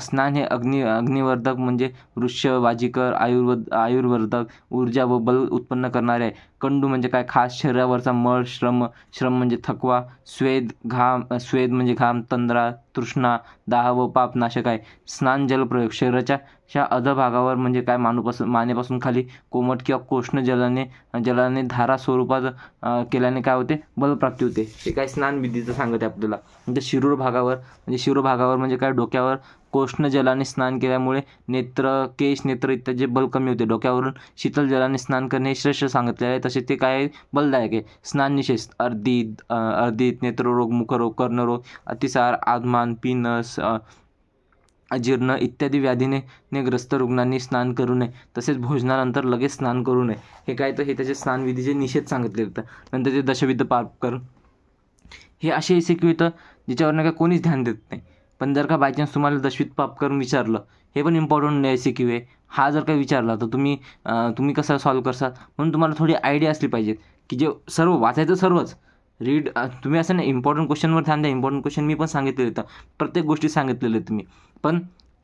स्नान हे अग्निवर्धक म्हणजे वृक्ष, वाजिकर, आयुर्वर्धक, ऊर्जा व बल उत्पन्न करणारे आहे. कंडू म्हणजे काय, खास शरीरावरचा मळ, श्रम म्हणजे थकवा, स्वेद म्हणजे घाम, तंद्रा, तृष्णा, दाह व पाप नाशक आहे. स्नान जलप्रयोग, शरीराच्या अधभागावर म्हणजे काय, मानेपासून खाली कोमट किंवा कोष्ण जलाने धारा स्वरूपात केल्याने काय होते, बलप्राप्ती होते. हे काय स्नान विधीचं सांगते आपल्याला. म्हणजे शिरोभागावर म्हणजे काय, डोक्यावर कोष्ण जलाने स्नान केल्यामुळे केश, नेत्र इत्यादी बल कमी होते. डोक्यावरून शीतल जलाने स्नान करणे हे श्रेष्ठ सांगितले आहे. तसे ते काय बलदायक आहे. स्नान निषेध, अर्धित, नेत्ररोग, मुखरोग, कर्णरोग, अतिसार, आदमान, पिनस, अजीर्ण इत्यादी व्याधीने ग्रस्त रुग्णांनी स्नान करू नये. तसेच भोजनानंतर लगेच स्नान करू नये. हे काय तर हे त्याचे स्नानविधीचे निषेध सांगितले जातात. नंतर ते दशविध पाप कर, हे असे SQ येतं ज्याच्यावर नाही का कोणीच ध्यान देत नाही. पण जर का बाय चान्स तुम्हाला दशवित पाप करून विचारलं, हे पण इम्पॉर्टंट SQ आहे. हा जर का विचारला तर तुम्ही कसं सॉल्व्ह करसाल, म्हणून तुम्हाला थोडी आयडिया असली पाहिजे की जे सर्व वाचायचं सर्वच तुम्ही असं नाही इम्पॉर्टंट क्वेश्चनवर ध्यान द्या. इम्पॉर्टंट क्वेश्चन मी पण सांगितलेले आहेत, प्रत्येक गोष्टी सांगितलेले आहेत तुम्ही. पण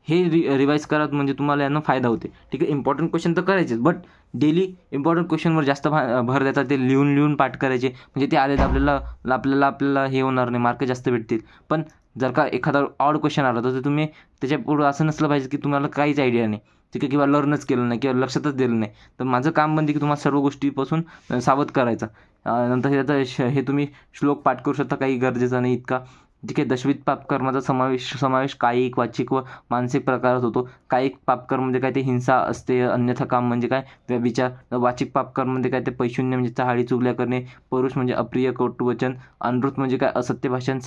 हे रिवाईज करा म्हणजे तुम्हाला यानं फायदा होते. ठीक आहे, इम्पॉर्टंट क्वेश्चन तर करायचेच, बट डेली इम्पॉर्टंट क्वेश्चनवर जास्त भर देतात. ते लिहून पाठ करायचे, म्हणजे ते आले तर आपल्याला हे होणार नाही, मार्क जास्त भेटतील. पण जर का एखादा ऑड क्वेश्चन आला तर तुम्ही त्याच्या पुढं असं नसलं पाहिजे की तुम्हाला काहीच आयडिया नाही, ठीक आहे, किंवा लर्नच केलं नाही किंवा लक्षातच दिलं नाही. तर माझं काम बनते की तुम्हाला सर्व गोष्टीपासून सावध करायचं. नंतर हे तुम्ही श्लोक पाठ करू शकता, काही गरजेचं नाही इतका. ठीक आहे, दशविध पापकर्माचा समावेश कायिक, वाचिक व मानसिक प्रकारात होतो. कायिक पापकर्म म्हणजे काय, ते हिंसा असते. अन्यथा काम म्हणजे काय, व्यभिचार. वाचिक पापकर्म म्हणजे काय, ते पैशून्य म्हणजे चहाडी चुगल्या करणे. परुष म्हणजे अप्रिय कटुवचन. अनृत म्हणजे काय, असत्य भाषण.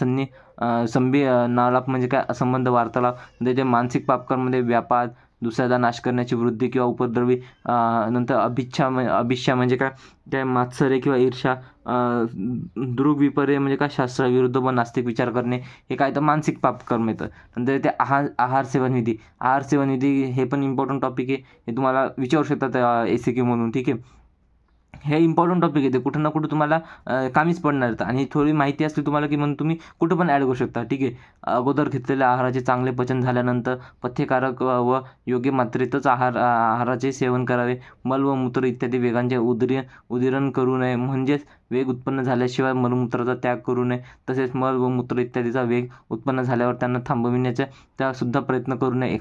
संभी नालाप म्हणजे काय, असंबंध वार्तालाप. म्हणजे ते मानसिक पापकर्म म्हणजे व्यापार, दुसऱ्याचा नाश करण्याची वृत्ती किंवा उपद्रवी. नंतर अभिष्या म्हणजे काय, त्या मात्सर्य किंवा ईर्षा. दृग्विपर्य म्हणजे काय, शास्त्राविरुद्ध व नास्तिक विचार करणे. हे काय तर मानसिक पापकर्म येतं. नंतर ते आहार सेवनविधी हे पण इम्पॉर्टंट टॉपिक आहे. हे तुम्हाला विचारू शकतात SQ म्हणून. ठीक आहे, हे इम्पॉर्टंट टॉपिक आहे, ते कुठं ना कुठं तुम्हाला कामीच पडणार आहेत. आणि थोडी माहिती असली तुम्हाला की म्हणून तुम्ही कुठं पण ॲड करू शकता. ठीक आहे, अगोदर घेतलेल्या आहाराचे चांगले पचन झाल्यानंतर पथ्यकारक व योग्य मात्रेतच आहाराचे सेवन करावे. मल व मूत्र इत्यादी वेगांचे उदिरण करू नये, म्हणजेच वेग उत्पन्न झाल्याशिवाय मलमूत्राचा त्याग करू नये. तसेच मल व मूत्र इत्यादीचा वेग उत्पन्न झाल्यावर त्यांना थांबविण्याचा त्यासुद्धा प्रयत्न करू नये.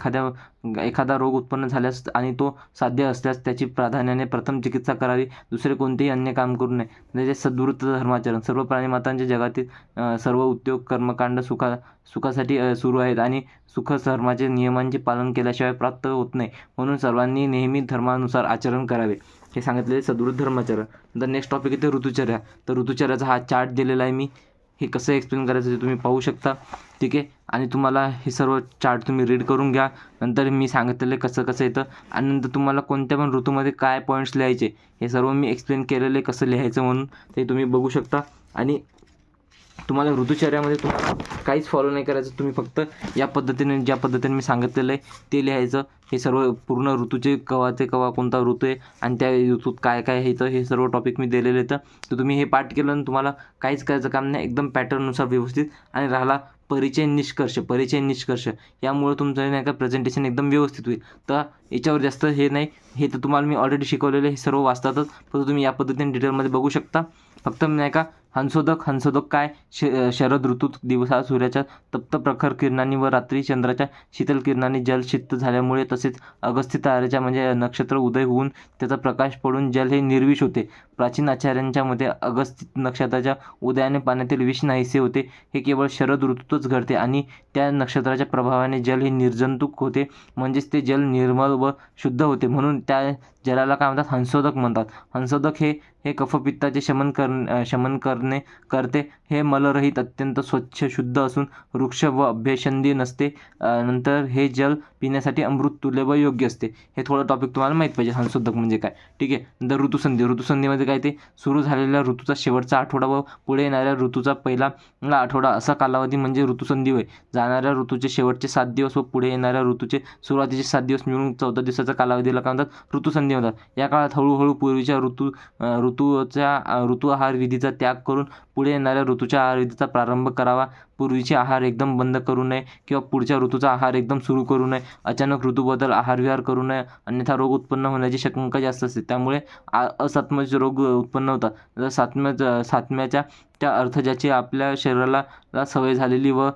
एखादा रोग उत्पन्न झाल्यास आणि तो साध्य असल्यास त्याची प्राधान्याने प्रथम चिकित्सा करावी. दुसरे कोणतेही अन्य काम करू नये. म्हणजे सद्वृत्त धर्माचरण. सर्व प्राणीमातांच्या जगातील सर्व उद्योग कर्मकांड सुखासाठी सुरू आहेत आणि सुख धर्माचे नियमांचे पालन केल्याशिवाय प्राप्त होत नाही. म्हणून सर्वांनी नेहमी धर्मानुसार आचरण करावे, हे सांगितलेले सद्वृत्त धर्माचरण. नंतर नेक्स्ट टॉपिक येते ऋतुचर्या. तर ऋतुचर्याचा हा चार्ट दिलेला आहे मी. हे कसं एक्सप्लेन करायचं ते तुम्ही पाहू शकता. ठीक आहे, आणि तुम्हाला हे सर्व चार्ट तुम्ही रीड करून घ्या. नंतर मी सांगितलेलं कसं कसं येतं, आणि नंतर तुम्हाला कोणत्या पण ऋतूमध्ये काय पॉईंट्स लिहायचे हे सर्व मी एक्सप्लेन केलेले कसं लिहायचं म्हणून, ते तुम्ही बघू शकता. आणि तुम्हाला ऋतुचर्यामध्ये तुम्हाला काहीच फॉलो नाही करायचं. तुम्ही फक्त ज्या पद्धतीने मी सांगितलेलं आहे ते लिहायचं. हे सर्व पूर्ण ऋतूचे केव्हा कोणता ऋतू आहे आणि त्या ऋतूत काय काय येतं हे सर्व टॉपिक मी दिलेले आहेत. तर तुम्ही हे पाठ केलं आणि तुम्हाला काहीच करायचं काम नाही, एकदम पॅटर्ननुसार व्यवस्थित. आणि राहिला परिचय निष्कर्ष, यामुळे तुमचं नाही का प्रेझेंटेशन एकदम व्यवस्थित होईल. तर याच्यावर जास्त हे नाही, हे तर तुम्हाला मी ऑलरेडी शिकवलेलं हे सर्व वाचतातच, फक्त तुम्ही या पद्धतीने डिटेलमध्ये बघू शकता. फक्त नाही का हंसोदक काय, शरद ऋतूत दिवसा सूर्याच्या तप्त प्रखर किरणांनी व रात्री चंद्राच्या शीतल किरणांनी जल शीत झाल्यामुळे, तसेच अगस्त्य ताऱ्याच्या म्हणजे नक्षत्र उदय होऊन त्याचा प्रकाश पडून जल हे निर्विष होते. प्राचीन आचार्यांच्या मते अगस्त्य नक्षत्राच्या उदयाने पाण्यातील विष नाहीसे होते. हे केवळ शरद ऋतूतच घडते आणि त्या नक्षत्राच्या प्रभावाने जल हे निर्जंतुक होते, म्हणजेच ते जल निर्मल व शुद्ध होते. म्हणून त्या जलाला काय म्हणतात, हंसोदक म्हणतात. हंसोदक हे कफपित्ताचे शमन करते. हे मलरहित अत्यंत स्वच्छ शुद्ध असून वृक्ष व अभ्यसंधी नसते. नंतर हे जल पिण्यासाठी अमृत तुल्य व योग्य असते. हे थोडं टॉपिक तुम्हाला माहीत पाहिजे, हंसोदक म्हणजे काय. ठीक आहे, नंतर ऋतुसंधीमध्ये काय, ते सुरू झालेल्या ऋतूचा शेवटचा आठवडा व पुढे येणाऱ्या ऋतूचा पहिला आठवडा असा कालावधी म्हणजे ऋतुसंधी होय. जाणाऱ्या ऋतूचे शेवटचे 7 दिवस व पुढे येणाऱ्या ऋतूचे सुरुवातीचे 7 दिवस मिळून 14 दिवसाच्या कालावधीला काय म्हणतात, ऋतुसंधी म्हणतात. या काळात हळूहळू पूर्वीच्या ऋतू आहार विधीचा त्याग करून पुढे येणाऱ्या ऋतूच्या आहार विधीचा प्रारंभ करावा. पूर्वीचे आहार एकदम बंद करू नये किंवा पुढच्या ऋतूचा आहार एकदम सुरू करू नये. अचानक ऋतूबद्दल आहारविहार करू नये, अन्यथा रोग उत्पन्न होण्याची शक्यता जास्त असते. त्यामुळे असात्मक रोग उत्पन्न होतात. सातम्याच्या त्या अर्थ ज्याची आपल्या शरीराला सवय झालेली व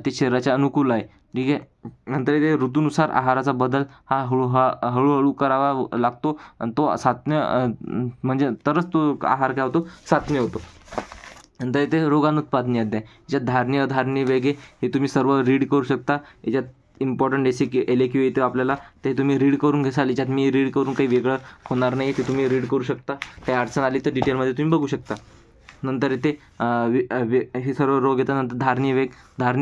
ते शरीराच्या अनुकूल आहे. ठीक आहे, नंतर ते ऋतूनुसार आहाराचा बदल हा हळूहळू करावा लागतो आणि तो म्हणजे तरच तो आहार काय होतो, सात्म्य होतो. नंतर इथे रोगानुत्पादनी अध्याय, याच्यात धारणी अधारणी वेगे हे तुम्ही सर्व रीड करू शकता. याच्यात इम्पॉर्टंट LQ येतो आपल्याला, ते तुम्ही रीड करून घ्याल. याच्यात मी रीड करून काही वेगळं होणार नाही, ते तुम्ही रीड करू शकता. काही अडचण आली तर डिटेलमध्ये तुम्ही बघू शकता. नंतर इथे हे सर्व रोग येतात. नंतर धारणी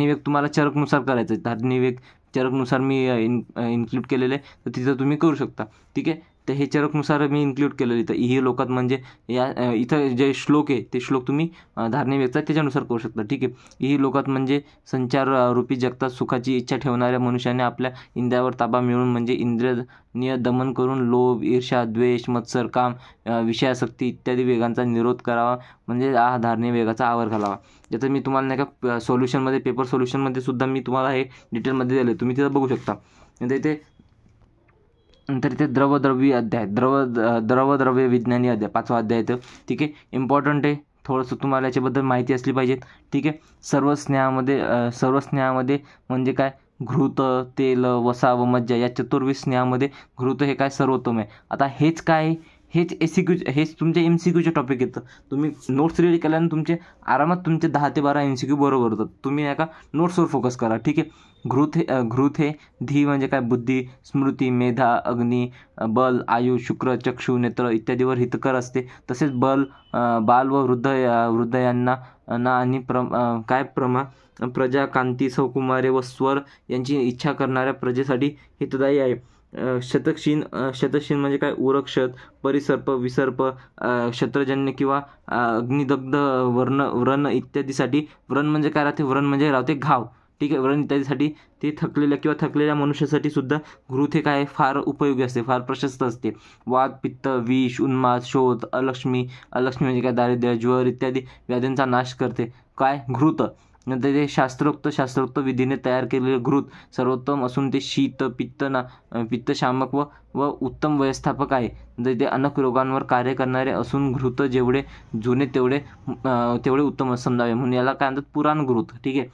वेग तुम्हाला चरकनुसार करायचं आहे. धारणी वेग चरकनुसार मी इन्क्लूड केलेलं आहे, तर तिथं तुम्ही करू शकता. ठीक आहे, तर हे चरकनुसार मी इन्क्लूड केलेलं इथं. इही लोकात म्हणजे या इथं जे श्लोक आहे ते श्लोक तुम्ही धारणे वेगचा त्याच्यानुसार करू शकता. ठीक आहे. इही लोकात म्हणजे संचार रूपी जगतात सुखाची इच्छा ठेवणाऱ्या मनुष्याने आपल्या इंद्रियावर ताबा मिळवून म्हणजे इंद्रिय दमन करून लोभ, ईर्ष्या, द्वेष, मत्सर, काम, विषयासक्ती इत्यादी वेगांचा निरोध करावा म्हणजे हा धारणे वेगाचा आवर घालावा. ज्याचं मी तुम्हाला नाही का सोल्युशनमध्ये पेपर सोल्युशनमध्ये सुद्धा मी तुम्हाला हे डिटेलमध्ये दिलं आहे, तुम्ही तिथं बघू शकता. नंतर इथे द्रवद्रव्य अध्याय, द्रवद्रव्य विज्ञानी अध्याय 5वा अध्याय येतं. ठीक आहे. इम्पॉर्टंट आहे, थोडंसं तुम्हाला याच्याबद्दल माहिती असली पाहिजे. ठीक आहे. सर्व स्नेहामध्ये म्हणजे काय, घृत, तेल, वसा व मज्जा या 24 स्नेहामध्ये घृत हे काय सर्वोत्तम आहे. आता हेच काय, हेच हेच तुमचे MCQचे टॉपिक येतं. तुम्ही नोट्स रेडी केल्यानं तुमचे आरामात तुमचे 10 ते 12 MCQ बरोबर होतात. तुम्ही नाही का नोट्सवर फोकस करा. ठीक आहे. घृत हे धी म्हणजे काय, बुद्धी, स्मृती, मेधा, अग्नी, बल, आयु, शुक्र, चक्षु, नेत्र इत्यादीवर हितकर असते. तसेच बाल व वृद्ध यांना आणि प्रजा, कांती, सौकुमारे व स्वर यांची इच्छा करणाऱ्या प्रजेसाठी हितदायी आहे. शतक्षीण म्हणजे काय, उरक्षत, परिसर्प, विसर्प, क्षत्रजन्य किंवा अग्निदग्ध व्रण इत्यादीसाठी. व्रण म्हणजे काय राहते, व्रण म्हणजे राहते घाव. ठीक आहे. व्रण इत्यादीसाठी ते थकलेल्या मनुष्यासाठी सुद्धा घृत हे काय फार उपयोगी असते, फार प्रशस्त असते. वात, पित्त, विष, उन्माद, शोध, अलक्ष्मी म्हणजे काय, दारिद्र्य, ज्वर इत्यादी व्याधींचा नाश करते काय, घृत. नंतर ते शास्त्रोक्त विधीने तयार केलेले घृत सर्वोत्तम असून ते शीत, पित्तशामक व उत्तम व्यवस्थापक आहे. नंतर ते अनेक रोगांवर कार्य करणारे असून घृत जेवढे जुने तेवढे उत्तम समजावे म्हणून याला काय म्हणतात, पुराण घृत. ठीक आहे.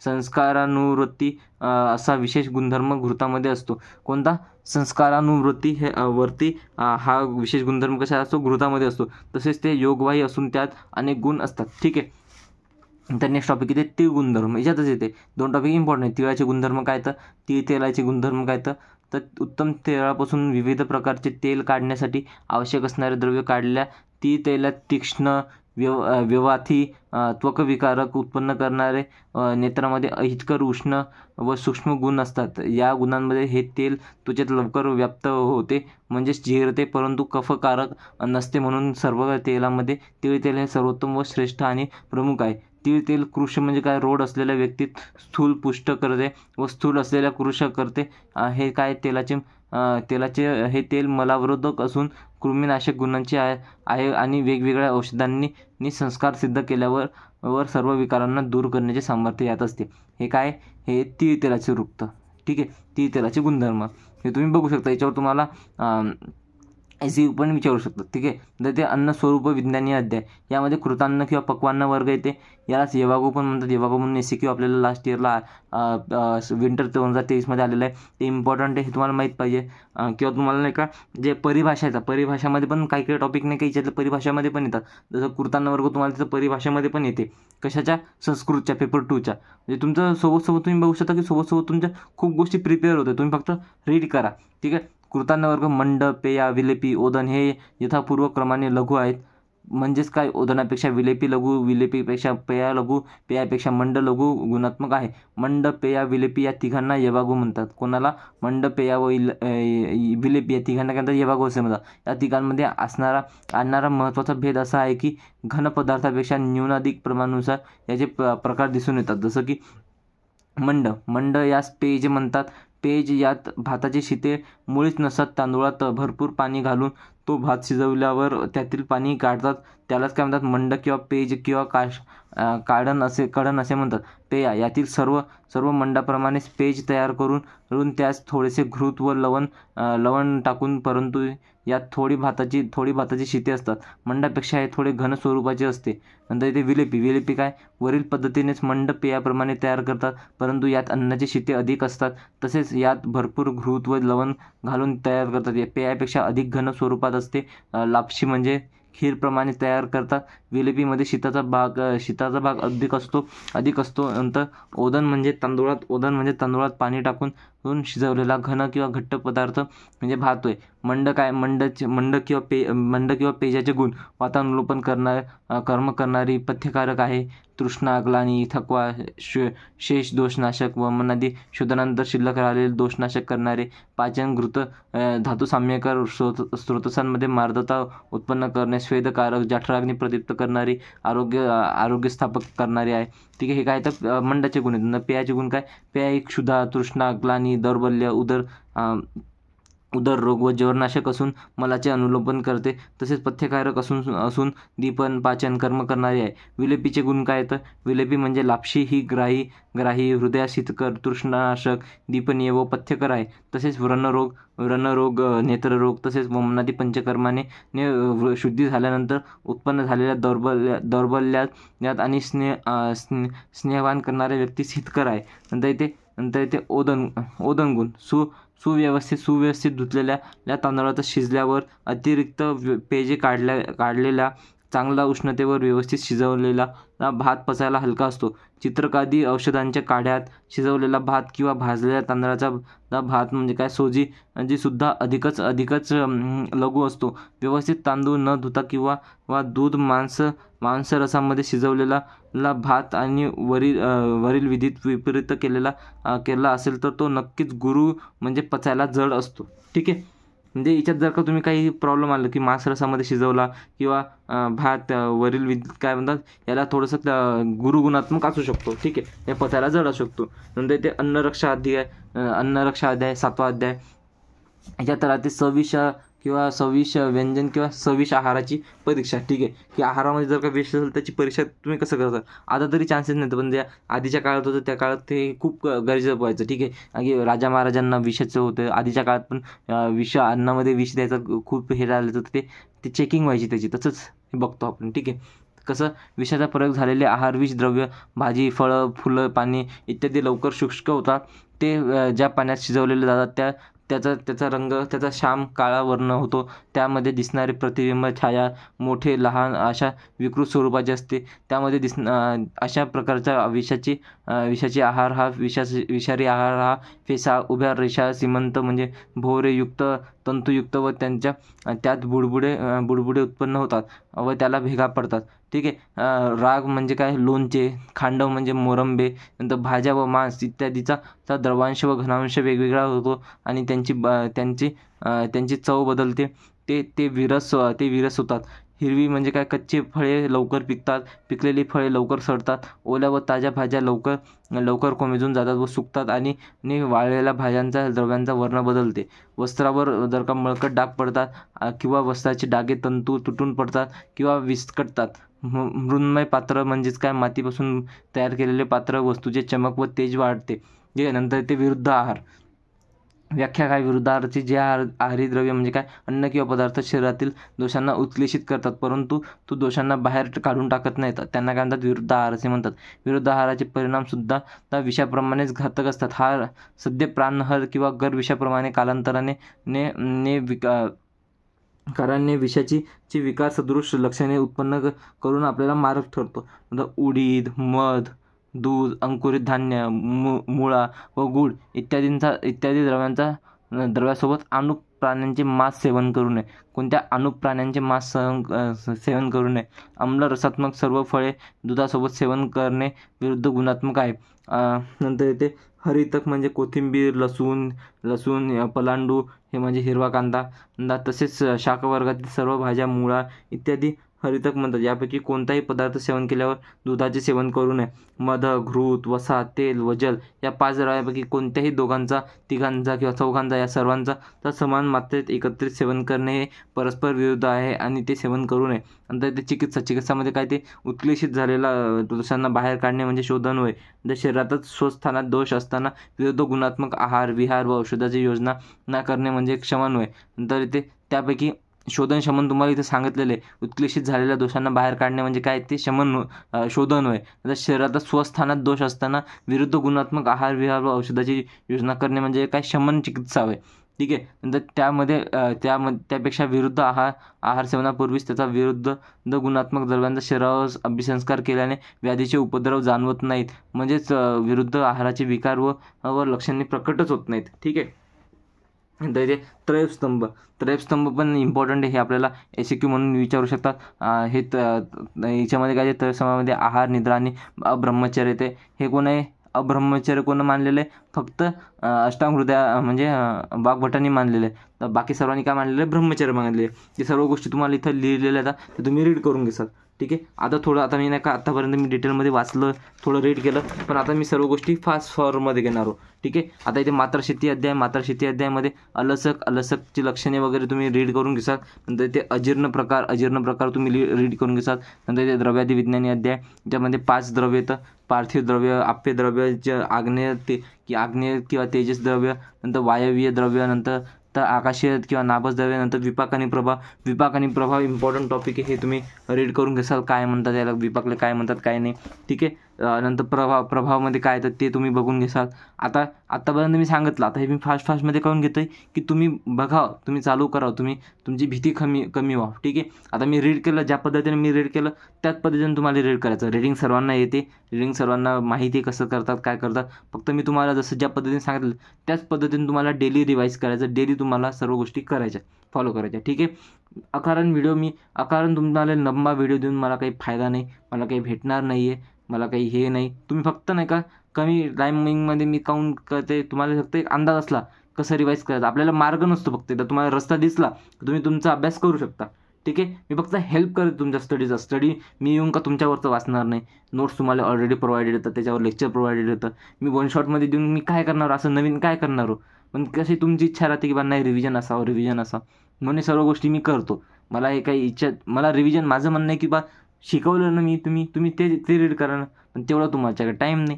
संस्कारानुवृत्ती असा विशेष गुणधर्म घृतामध्ये असतो. कोणता, संस्कारानुवृत्ती हे वरती हा विशेष गुणधर्म कसा असतो, घृतामध्ये असतो. तसेच ते योगवाही असून त्यात अनेक गुण असतात. ठीक आहे. तर नेक्स्ट टॉपिक येते तीळ गुणधर्म. याच्यातच येते 2 टॉपिक इम्पॉर्टंट आहे. तिळाचे गुणधर्म काय, तर तीळ तेलाचे गुणधर्म काय, तर उत्तम तेलापासून विविध प्रकारचे तेल काढण्यासाठी आवश्यक असणारे द्रव्य काढल्या. तीळ तेलात तीक्ष्ण, व्यवाथी, त्वकविकारक उत्पन्न करणारे, नेत्रामध्ये अहितकर, उष्ण व सूक्ष्म गुण असतात. या गुणांमध्ये हे तेल त्वचेत लवकर व्याप्त होते म्हणजेच जिरते, परंतु कफकारक नसते. म्हणून सर्व तेलामध्ये तीळ तेल हे सर्वोत्तम व श्रेष्ठ आणि प्रमुख आहे. तीळ तेल कृश म्हणजे काय, रोड असलेल्या व्यक्तीत स्थूल पुष्ट करते व स्थूल असलेल्या कृश करते. हे काय, तेलाचे हे तेल मलावरोधक असून कृमीनाशक गुणांचे आहे आणि वेगवेगळ्या औषधांनी संस्कार सिद्ध केल्यावर सर्व विकारांना दूर करण्याचे सामर्थ्य यात असते. हे काय, हे तीळ तेलाचे वृत्त. ठीक आहे. तीळ तेलाचे गुणधर्म हे तुम्ही बघू शकता. याच्यावर तुम्हाला MCQ पण विचारू शकतात. ठीक आहे. तर ते अन्न स्वरूप विज्ञानी अध्याय, यामध्ये कृतान्न किंवा पक्वान्न वर्ग येते. यालाच येवागो पण म्हणतात. येवागो म्हणून MCQ आपल्याला लास्ट इयरला विंटर 2023मध्ये आलेलं आहे. ते इम्पॉर्टंट आहे, हे तुम्हाला माहीत पाहिजे. किंवा तुम्हाला नाही का जे परिभाषामध्ये पण काही टॉपिक नाही का याच्यातल्या परिभाषामध्ये पण येतात. जसं कृतान्न वर्ग तुम्हाला तिथं परिभाषामध्ये पण येते. कशाच्या, संस्कृतच्या पेपर 2च्या. म्हणजे तुमचं सोबत तुम्ही बघू शकता की सोबत तुमच्या खूप गोष्टी प्रिपेअर होते. तुम्ही फक्त रीड करा. ठीक आहे. कृतान्न वर्ग मंड, पेया, विलेपी, ओदन हे यथापूर्व क्रमाने लघु आहेत. म्हणजेच काय, ओदनापेक्षा विलेपी लघु, विलेपीपेक्षा पेया लघु, पेयापेक्षा मंड लघु गुणात्मक आहे. मंड, पेया, विलेपी या तिघांना येवागो म्हणतात. कोणाला, मंड, पेया व विलेपी या तिघांना काय म्हणतात, येवागो असे म्हणतात. या तिघांमध्ये आणणारा महत्त्वाचा भेद असा आहे की घन पदार्थापेक्षा न्यूनाधिक प्रमाणानुसार याचे प्रकार दिसून येतात. जसं की मंड यास पेज म्हणतात. पेज यात भाताचे शिते मुळीच नसतात. तांदूळात भरपूर पाणी घालून तो भात शिजवल्यावर त्यातील पाणी काढतात. त्यालाच काय म्हणतात, मंड किंवा पेज किंवा कडण असे म्हणतात. पेया यातील सर्व मंडाप्रमाणेच पेज तयार करून त्यास थोडेसे घृत व लवण टाकून, परंतु यात थोडी भाताची शिते असतात. मंडापेक्षा हे थोडे घन स्वरूपाचे असते. नंतर इथे विलेपी काय, वरील पद्धतीनेच मंड पेयाप्रमाणे तयार करतात, परंतु यात अन्नाची शिते अधिक असतात. तसेच यात भरपूर घृत व लवण घालून तयार करतात. या पेयापेक्षा अधिक घन स्वरूपात असते. लापशी म्हणजे खीरप्रमाणे तयार करतात. विलेपीमध्ये शीताचा भाग अधिक असतो. नंतर ओदन म्हणजे तांदूळात पाणी टाकून होऊन शिजवलेला घन किंवा घट्ट पदार्थ म्हणजे भात होय. मंड किंवा पेजाचे गुण वातानुकूलन कर्म करणारी, पथ्यकारक आहे. तृष्णा, ग्लानी, थकवा, शेष दोषनाशक, वमनादी शोधनानंतर शिल्लक राहिलेले दोषनाशक करणारे, पाचन, घृत, धातू साम्यकर, स्रोतसांमध्ये मार्दता उत्पन्न करणे, स्वेदकारक, जठराग्नी प्रदीप्त करणारी, आरोग्य स्थापक करणारी आहे. ठीक आहे. हे काय तर मंडाचे गुण आहेत. पेयाचे गुण काय? पेय क्षुधा, तृष्णा, ग्लानी, दौर्बल्य, उदररोग व ज्वरनाशक असून मलाचे अनुलोपन करते. तसेच पथ्यकारक असून दीपन, पाचन, कर्म करणारी आहे. विलेपीचे गुण काय तर विलेपी म्हणजे लापशी ही ग्राही, हृदयाशीतकर, तृष्णानाशक, दीपनीय व पथ्यकर आहे. तसेच व्रणरोग, नेत्ररोग तसेच वमनादी पंचकर्माने शुद्धी झाल्यानंतर उत्पन्न झालेल्या दौर्बल्यात आणि स्नेहवान करणाऱ्या व्यक्तीस हितकर आहे. नंतर इथे ओदन गुण सुव्यवस्थित धुतलेल्या तांदळात शिजल्यावर अतिरिक्त पेजे काढलेला चांगला उष्णतेवर व्यवस्थित शिजवलेला भात पचायला हलका असतो. चित्रकादी औषधांच्या काढ्यात शिजवलेला भात किंवा भाजलेल्या तांदळाचा भात म्हणजे काय सोजी सुद्धा अधिकच लघु असतो. व्यवस्थित तांदूळ न धुता किंवा दूध मांस रसामध्ये शिजवलेला भात आणि वरील विधीत विपरीत केला असेल तर तो नक्कीच गुरु म्हणजे पचायला जड असतो. ठीक आहे. म्हणजे याच्यात जर का तुम्ही काही प्रॉब्लेम आलं की मांस रसामध्ये शिजवला किंवा भात वरील विधीत काय म्हणतात याला थोडंसं गुरुगुणात्मक असू शकतो. ठीक आहे. हे पचायला जड असू शकतो. नंतर ते अन्नरक्षा अध्याय 7वा अध्याय. याच्यात राहते सविष व्यंजन किंवा सविष आहाराची परीक्षा. ठीक आहे. की आहारामध्ये जर का विष असेल त्याची परीक्षा तुम्ही कसं करता. आता तरी चान्सेस नाही, पण ज्या आधीच्या काळात होतं त्या काळात ते खूप गरजेचं व्हायचं. ठीक आहे. आणि राजा महाराजांना विषाचं होतं. आधीच्या काळात पण अन्नामध्ये विष द्यायचं खूप हे झालं तर ते चेकिंग व्हायची त्याची. तसंच बघतो आपण. ठीक आहे. कसं विषाचा प्रयोग झालेले आहार, विष द्रव्य, भाजी, फळं, फुलं, पाने इत्यादी लवकर शुष्क होतात. ते ज्या पाण्यात शिजवलेले जातात त्याचा रंग त्याचा श्याम काळा वर्ण होतो. त्यामध्ये दिसणारे प्रतिबिंब छाया मोठे लहान अशा विकृत स्वरूपाचे असते. त्यामध्ये अशा प्रकारचा विषारी आहार हा फेसा, उभ्या रेषा, सीमंत म्हणजे भोवरेयुक्त, तंतुयुक्त व त्यात बुडबुडे उत्पन्न होतात व त्याला भेगा पडतात. ठीक आहे. राग म्हणजे काय? लोणचे. खांडव म्हणजे मोरंबे. नंतर भाज्या व मांस इत्यादीचा द्रवांश व घनांश वेगवेगळा होतो आणि त्यांची चव बदलते. ते विरस होतात. हिरवी म्हणजे काय? कच्ची फळे लवकर पिकतात. पिकलेली फळे लवकर सडतात. ओल्या व ताज्या भाज्या लवकर कोमेजून जातात व सुकतात आणि वाळलेल्या भाज्यांचा द्रव्यांचा वर्ण बदलते. वस्त्रावर जर का मळकट डाग पडतात किंवा वस्त्राचे डागे तंतू तुटून पडतात किंवा विस्कटतात. मृण्मय पात्र म्हणजेच काय? मातीपासून तयार केलेले पात्र. वस्तूचे चमक व तेज वाढते. नंतर ते विरुद्ध आहार. व्याख्या काय? विरुद्ध आहाराची जे आहारी द्रव्य म्हणजे काय? अन्न किंवा पदार्थ शरीरातील दोषांना उत्क्लेशित करतात परंतु दोषांना बाहेर काढून टाकत नाहीत. त्यांना काय म्हणतात? विरुद्ध आहार असे म्हणतात. विरुद्ध आहाराचे परिणाम सुद्धा विषाप्रमाणेच घातक असतात. हा सद्य प्राणहर किंवा गर विषाप्रमाणे कालांतराने विषाची विकार सदृश लक्षणे उत्पन्न करून आपल्याला मारक ठरतो. उडीद, मध, दूध, अंकुरित धान्य, मुळा व गूळ इत्यादी द्रव्यासोबत अनुप प्राण्यांचे मांस सेवन करू नये. कोणत्या अनुप प्राण्यांचे मांस सेवन करू नये. आम्ल रसात्मक सर्व फळे दुधासोबत सेवन करणे विरुद्ध गुणात्मक आहे. नंतर येते हरितक म्हणजे कोथिंबीर, लसूण, पलांडू हे म्हणजे हिरवा कांदा. तसेच शाकवर्गातील सर्व भाज्या, मुळा इत्यादी हरितक म्हणतात. यापैकी कोणताही पदार्थ सेवन केल्यावर दुधाचे सेवन करू नये. मध, घृत, वसा, तेल व जल या 5 द्रव्यांपैकी कोणत्याही दोघांचा, तिघांचा किंवा चौघांचा या सर्वांचा समान मात्रेत एकत्रित सेवन करणे हे परस्पर विरुद्ध आहे आणि ते सेवन करू नये. नंतर ते चिकित्सामध्ये काय? ते उत्क्लेशित झालेला दोषांना बाहेर काढणे म्हणजे शोधन होय. जर शरीरातच स्वस्थानात दोष असताना विरुद्ध गुणात्मक आहार, विहार व औषधाची योजना न करणे म्हणजे क्षमन होय. नंतर ते त्यापैकी शोधन शमन तुम्हाला इथे सांगितलेले. उत्क्लेशित झालेल्या दोषांना बाहेर काढणे म्हणजे काय? ते शोधन होय. आता शरीरात स्वस्थानात दोष असताना विरुद्ध गुणात्मक आहार, विहार व औषधाची योजना करणे म्हणजे काय? शमन चिकित्सा होय. ठीक आहे. नंतर त्यापेक्षा विरुद्ध आहार सेवनापूर्वीच त्याचा विरुद्ध गुणात्मक द्रव्यांचा शरीरावर अभिसंस्कार केल्याने व्याधीचे उपद्रव जाणवत नाहीत, म्हणजेच विरुद्ध आहाराचे विकार व लक्षणे प्रकटच होत नाहीत. ठीक आहे. नंतर इथे त्रयस्तंभ पण इम्पॉर्टंट आहे. हे आपल्याला SQ म्हणून विचारू शकतात. याच्यामध्ये काय त्रयस्तंभामध्ये आहार, निद्रा आणि ब्रह्मचर्य येते. हे कोण आहे? अब्रह्मचर्य कोण मानलेलं आहे? फक्त अष्टांग हृदय म्हणजे वाग्भटांनी मानलेलं आहे. तर बाकी सर्वांनी काय मानलेलं आहे? ब्रह्मचर्य मानलेलं आहे. ते सर्व गोष्टी तुम्हाला इथं लिहिलेल्या आहेत, ते तुम्ही रीड करून घेसाल. ठीक आहे. आता मी नाही का आत्तापर्यंत मी डिटेलमध्ये वाचलं, थोडं रीड केलं, पण आता मी सर्व गोष्टी फास्ट फॉर्ममध्ये घेणार आहोत. ठीक आहे. आता इथे मात्राशेती अध्यायामध्ये अलसकची लक्षणे वगैरे तुम्ही रीड करून घेसाल. नंतर इथे अजीर्ण प्रकार तुम्ही रीड करून घेसाल. नंतर इथे द्रव्यादी विज्ञानी अध्याय, त्यामध्ये 5 द्रव्य येतं: पार्थिव द्रव्य, आप्य द्रव्य, आग्नेय किंवा तेजस द्रव्य, नंतर वायवीय द्रव्य, नंतर आकाशीय किंवा नाभस द्रव्य, नंतर विपाक आणि प्रभाव इम्पॉर्टंट टॉपिक आहे. हे तुम्ही रीड करून घेसाल. काय म्हणतात याला, विपाकला काय म्हणतात, काय नाही. ठीक आहे. नंतर प्रभावामध्ये काय येतं ते तुम्ही बघून घेसाल. आत्तापर्यंत मी सांगितलं, आता हे मी फास्टमध्ये करून घेतोय की तुम्ही बघा, तुम्ही चालू करा, तुमची भीती कमी व्हा. ठीक आहे. आता मी रीड केलं, ज्या पद्धतीने मी रीड केलं त्याच पद्धतीने तुम्हाला रीड करायचं. रीडिंग सर्वांना येते, रीडिंग सर्वांना माहिती कसं करतात, काय करतात. फक्त मी तुम्हाला जसं ज्या पद्धतीने सांगितलं त्याच पद्धतीने तुम्हाला डेली रिवाईज करायचं, डेली तुम्हाला सर्व गोष्टी करायच्या, फॉलो करायच्या. ठीक आहे. अकारण तुम्हाला लंबा व्हिडिओ देऊन मला काही फायदा नाही, मला काही भेटणार नाही आहे, मला काही हे नाही. तुम्ही फक्त नाही का कमी टायमिंगमध्ये मी काउंट करते, तुम्हाला फक्त एक अंदाज असला कसं रिवाईज करायचं. आपल्याला मार्ग नसतो, फक्त तर तुम्हाला रस्ता दिसला तुम्ही तुमचा अभ्यास करू शकता. ठीक आहे. मी फक्त हेल्प करते तुमच्या स्टडी मी येऊन का तुमच्यावरचं वाचणार नाही. नोट्स तुम्हाला ऑलरेडी प्रोव्हाइडेड येतात, त्याच्यावर लेक्चर प्रोव्हाइडेड येतं. मी 1 शॉटमध्ये देऊन मी काय करणार, असं नवीन काय करणार हो. पण कशी तुमची इच्छा राहते की बा नाही रिव्हिजन असावं, म्हणून सर्व गोष्टी मी करतो. मला हे काही इच्छा, मला रिव्हिजन, माझं म्हणणं आहे की बा शिकवलं ना मी, तुम्ही ते रीड करा ना. पण तेवढं तुमच्याकडे टाईम नाही.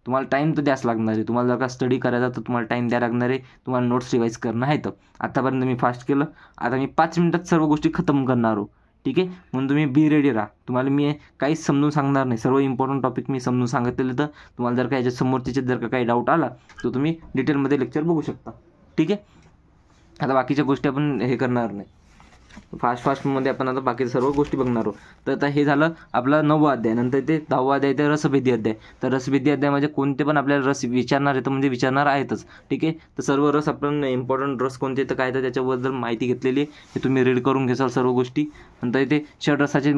तुम्हाला टाईम तर द्यास लागणार आहे. तुम्हाला जर का स्टडी करायचा तर तुम्हाला टाईम द्यायला लागणार आहे. तुम्हाला नोट्स रिवाईज करणं आहे. तर आतापर्यंत मी फास्ट केलं, आता मी 5 मिनिटात सर्व गोष्टी खतम करणार आहो. ठीक आहे. म्हणून तुम्ही बी रेडी राहा. तुम्हाला मी काहीच समजून सांगणार नाही, सर्व इम्पॉर्टंट टॉपिक मी समजून सांगितलेलं. तर तुम्हाला जर का याच्या समोरचे जर का काही डाऊट आला तर तुम्ही डिटेलमध्ये लेक्चर बघू शकता. ठीक आहे. आता बाकीच्या गोष्टी आपण हे करणार नाही, फास्टमध्ये आपण आता बाकी सर्व गोष्टी बघणार आहोत. तर आता हे झालं आपला 9वा अध्याय. नंतर ते 10वा अध्याय ते रसभेदी अध्याय. तर रसभेदी अध्याय म्हणजे कोणते पण आपल्याला रस विचारणार आहे, तर म्हणजे विचारणार आहेतच. ठीक आहे. तर सर्व रस आपण इम्पॉर्टंट रस कोणते तर काय तर त्याच्याबद्दल माहिती घेतलेली आहे, हे तुम्ही रीड करून घ्याल सर्व गोष्टी. नंतर ते षड्रसाचे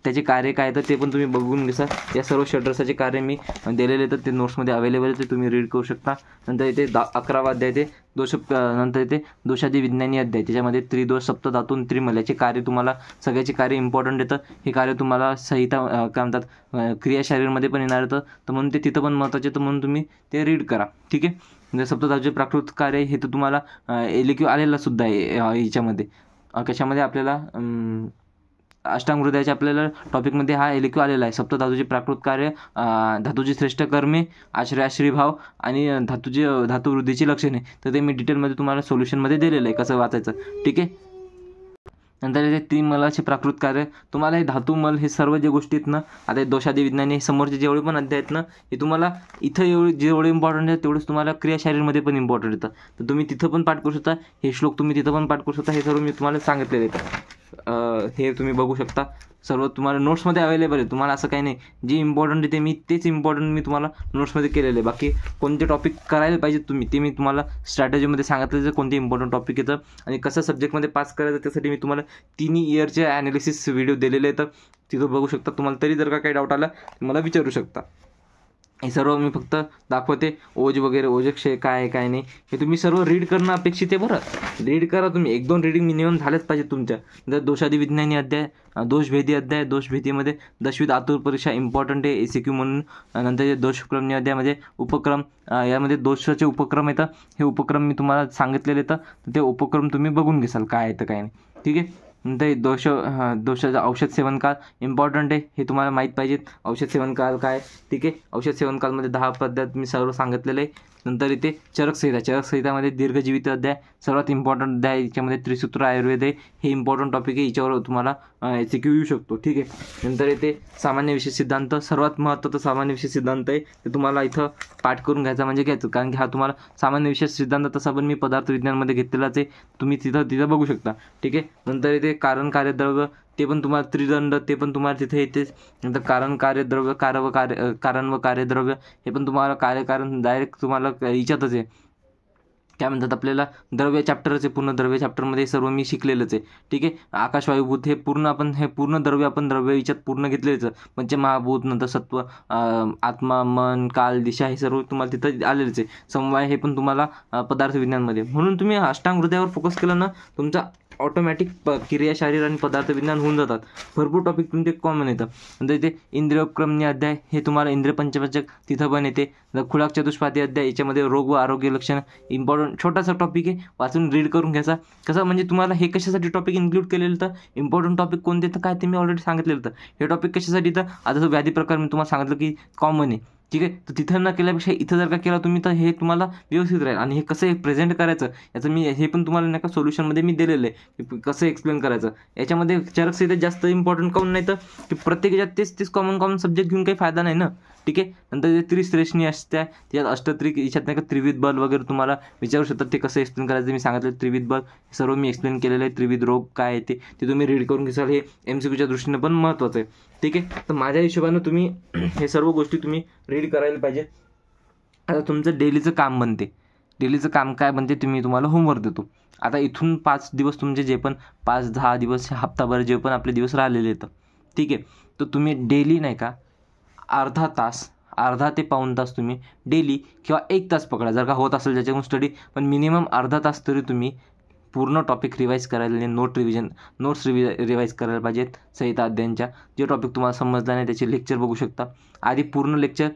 त्याचे कार्य काय तर ते पण तुम्ही बघून घ्याल. या सर्व षड्रसाचे कार्य मी दिलेले तर ते नोट्समध्ये अवेलेबल आहे, ते तुम्ही रीड करू शकता. नंतर इथे 11वा अध्याय ते नंतर इथे दोषादी विज्ञानी अध्याय, त्याच्यामध्ये त्रिदोष, सप्तधातू, त्रिमल याचे कार्य तुम्हाला सगळ्याचे कार्य इम्पॉर्टंट येतं. हे कार्य तुम्हाला संहिता काय म्हणतात क्रिया शरीरमध्ये पण येणार येतं, तर म्हणून ते तिथं पण महत्त्वाचे, तर म्हणून तुम्ही ते रीड करा. ठीक आहे. म्हणजे सप्तधातूचे प्राकृत कार्य हे तर तुम्हाला LQ आलेला सुद्धा आहे याच्यामध्ये. कशामध्ये आपल्याला अष्टांग हृदयाच्या आपल्याला टॉपिकमध्ये हा LQ आलेला आहे. सप्तधातूचे प्राकृत कार्य, धातूची श्रेष्ठ कर्मे, आश्रयभाव आणि धातुवृद्धीची लक्षणे, तर ते मी डिटेलमध्ये तुम्हाला सोल्युशनमध्ये दिलेलं आहे कसं वाचायचं. ठीक आहे. नंतर ते त्रिमलाचे प्राकृत कार्य, तुम्हाला हे धातुमल हे सर्व जे गोष्टी आहेत ना, आता दोषादी विज्ञानी समोरचे जेवढे पण अध्याय आहेत ना, हे तुम्हाला इथं जेवढे इम्पॉर्टंट आहे तेवढंच तुम्हाला क्रियाशारीरमध्ये पण इम्पॉर्टंट येतं. तर तुम्ही तिथं पण पाठ करू शकता, हे श्लोक तुम्ही तिथं पण पाठ करू शकता. हे सर्व मी तुम्हाला सांगितलेलं आहे. हे तुम्ही बघू शकता. सर्व तुम्हाला नोट्समध्ये अवेलेबल आहे. तुम्हाला असं काही नाही, जे इम्पॉर्टंट आहे ते तेच इम्पॉर्टंट मी तुम्हाला नोट्समध्ये केलेलं आहे. बाकी कोणते टॉपिक करायला पाहिजेत तुम्ही ते मी तुम्हाला स्ट्रॅटेजीमध्ये सांगितलं, जर कोणते इम्पॉर्टंट टॉपिक येतं आणि कसं सब्जेक्टमध्ये पास करायचं त्यासाठी मी तुम्हाला 3 इयरचे ॲनालिसिस व्हिडिओ दिलेले आहेत. तिथं बघू शकता. तुम्हाला तरी जर का काही डाऊट आला मला विचारू शकता. हे सर्व मी फक्त दाखवते. ओज वगैरे, ओजक्षय काय आहे काय नाही हे तुम्ही सर्व रीड करणं अपेक्षित आहे. बरं रीड करा तुम्ही, 1-2 रीडिंग मिनिमम झालेच पाहिजे तुमच्या. जर दोषादी विज्ञानी अध्याय, दोषभेदी अध्याय, दोषभेदीमध्ये 10वी आतुर परीक्षा इम्पॉर्टंट आहे SQ म्हणून. नंतर दोषक्रम अध्यायामध्ये उपक्रम, यामध्ये दोषाचे उपक्रम येतं. हे उपक्रम मी तुम्हाला सांगितलेले येतं, तर ते उपक्रम तुम्ही बघून घेसाल काय येतं काय नाही. ठीक आहे. नंतर दोषाचं औषध सेवन काळ इम्पॉर्टंट आहे, हे तुम्हाला माहीत पाहिजेत. औषध सेवन काळ काय. ठीक आहे. औषध सेवन काळमध्ये 10 पद्धत मी सर्व सांगितलेलं आहे. नंतर येते चरकसंहिता. चरकसंहितामध्ये दीर्घजीवित अध्याय सर्वात इम्पॉर्टंट अध्याय. याच्यामध्ये त्रिसूत्र आयुर्वेद आहे, हे इम्पॉर्टंट टॉपिक आहे, याच्यावर तुम्हाला MCQ येऊ शकतो. ठीक आहे. नंतर येते सामान्य विशेष सिद्धांत. सर्वात महत्त्वाचा सामान्य विशेष सिद्धांत आहे, ते तुम्हाला इथं पाठ करून घ्यायचा म्हणजे घ्यायचं, कारण की हा तुम्हाला सामान्य विशेष सिद्धांत तसा पण मी पदार्थ विज्ञानमध्ये घेतलेलाच आहे, तुम्ही तिथं बघू शकता. ठीक आहे. नंतर येते कारण कार्यद्रव्य, ते पण तुम्हाला त्रिदंड, ते पण तुम्हाला तिथे येतेच. नंतर कारण कार्यद्रव्य, कारण व कार्यद्रव्य, हे पण तुम्हाला कारण डायरेक्ट तुम्हाला याच्यातच आहे, काय म्हणतात आपल्याला द्रव्य चॅप्टरच आहे, पूर्ण द्रव्य चॅप्टरमध्ये सर्व मी शिकलेलंच आहे. ठीक आहे. आकाश वायुभूत हे पूर्ण द्रव्य आपण द्रव्य याच्यात पूर्ण घेतलेलंच आहे. पंचमहाभूत, नंतर सत्व, आत्मा, मन, काल, दिशा, हे सर्व तुम्हाला तिथं आलेलंच आहे. समवाय हे पण तुम्हाला पदार्थ विज्ञानमध्ये. म्हणून तुम्ही अष्टांग हृदयावर फोकस केलं ना, तुमचा ऑटोमॅटिक क्रिया शारीर आणि पदार्थ विज्ञान होऊन जातात. भरपूर टॉपिक तुमचे कॉमन येतं. नंतर इथे इंद्रियोपक्रमणी अध्याय, हे तुम्हाला इंद्रिय पंचवाचक तिथं पण येते. खुळाक चतुष्पादी अध्याय, याच्यामध्ये रोग व आरोग्य लक्षण, इम्पॉर्टंट छोटासा टॉपिक आहे, वाचून रीड करून घ्यायचा. कसं म्हणजे तुम्हाला हे कशासाठी टॉपिक इन्क्लूड केलेलं तर इम्पॉर्टंट टॉपिक कोणते तर काय ते मी ऑलरेडी सांगितलेलं. तर हे टॉपिक कशासाठी तर आता जो व्याधी प्रकार मी तुम्हाला सांगितलं की कॉमन आहे. ठीक आहे. तर तिथं न केल्यापेक्षा इथं जर का केला तुम्ही, तर हे तुम्हाला व्यवस्थित राहील. आणि हे कसं प्रेझेंट करायचं याचं मी हे पण तुम्हाला नाही का सोल्युशनमध्ये मी दिलेलं आहे, की कसं एक्सप्लेन करायचं. याच्यामध्ये चरकसंहिता जास्त इम्पॉर्टंट काऊन नाही तर की प्रत्येक याच्यात तेच कॉमन सब्जेक्ट घेऊन काही फायदा नाही ना. ठीक आहे. नंतर ते त्रिश्रेष्णी असत्या, त्याच्यात अष्टत्रिक, याच्यात नाही का त्रिविध बल वगैरे तुम्हाला विचारू शकतात, ते कसं एक्सप्लेन करायचं मी सांगितलं. त्रिविध बल सर्व मी एक्सप्लेन केलेलं आहे. त्रिविध रोग काय आहे ते तुम्ही रीड करून घ्याल. हे MCQच्या दृष्टीनं पण महत्त्वाचं आहे. ठीक आहे. तर माझ्या हिशोबानं तुम्ही हे सर्व गोष्टी तुम्ही रीड करायला पाहिजे. आता तुमचं डेलीचं काम बनते. डेलीचं काम काय बनते, तुम्हाला होमवर्क देतो. आता इथून 5 दिवस तुमचे जे पण 5-10 दिवस, हप्ताभर जे पण आपले दिवस राहिलेले आहेत, ठीक आहे, तर तुम्ही डेली नाही का अर्धा ते पाऊण तास तुम्ही डेली, किंवा 1 तास पकडा जर का होत असेल ज्याच्याकडून स्टडी, पण मिनिमम अर्धा तास तरी तुम्ही पूर्ण टॉपिक रिवाईज करायला, नोट्स रिवाईज करायला पाहिजेत. संहिता अध्यायांच्या जे टॉपिक तुम्हाला समजला नाही त्याचे लेक्चर बघू शकता. आधी पूर्ण लेक्चर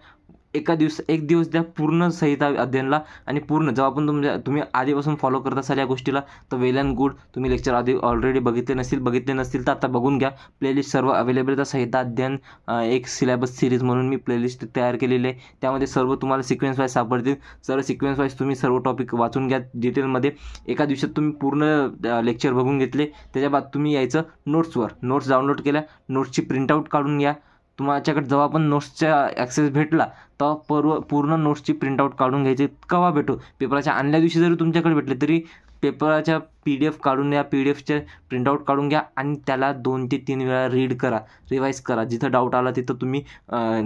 एक दिवस द्या पूर्ण संहिता अध्ययनला, आणि पूर्ण जेव्हा तुम्ही आधीपासून फॉलो करत असाल या गोष्टीला, तर वेल अँड गुड. तुम्ही लेक्चर आधी ऑलरेडी बघितले नसतील तर आता बघून घ्या. प्लेलिस्ट सर्व अवेलेबल आहे. संहिता अध्ययन एक सिलेबस सिरीज म्हणून मी प्लेलिस्ट तयार केलेली आहे. त्यामध्ये सर्व तुम्हाला सिक्वेन्स वाईज सापडतील. सिक्वेन्स वाईज तुम्ही सर्व टॉपिक वाचून घ्या डिटेलमध्ये. एका दिवसात तुम्ही पूर्ण लेक्चर बघून घेतले, त्याच्या बाद तुम्ही यायचं नोट्स डाउनलोड केल्या, नोट्सची प्रिंटआउट काढून घ्या. तुमच्याकडे जेव्हा पण नोट्सचा ॲक्सेस भेटला तर पूर्ण नोट्सची प्रिंटआउट काढून घ्यायची. केव्हा भेटो, पेपराच्या आदल्या दिवशी जरी तुमच्याकडे भेटले तरी पेपराच्या PDF काढून घ्या, PDFचे प्रिंटआउट काढून घ्या, आणि त्याला 2 ते 3 वेळा रीड करा, रिवाईज करा. जिथं डाऊट आला तिथं तुम्ही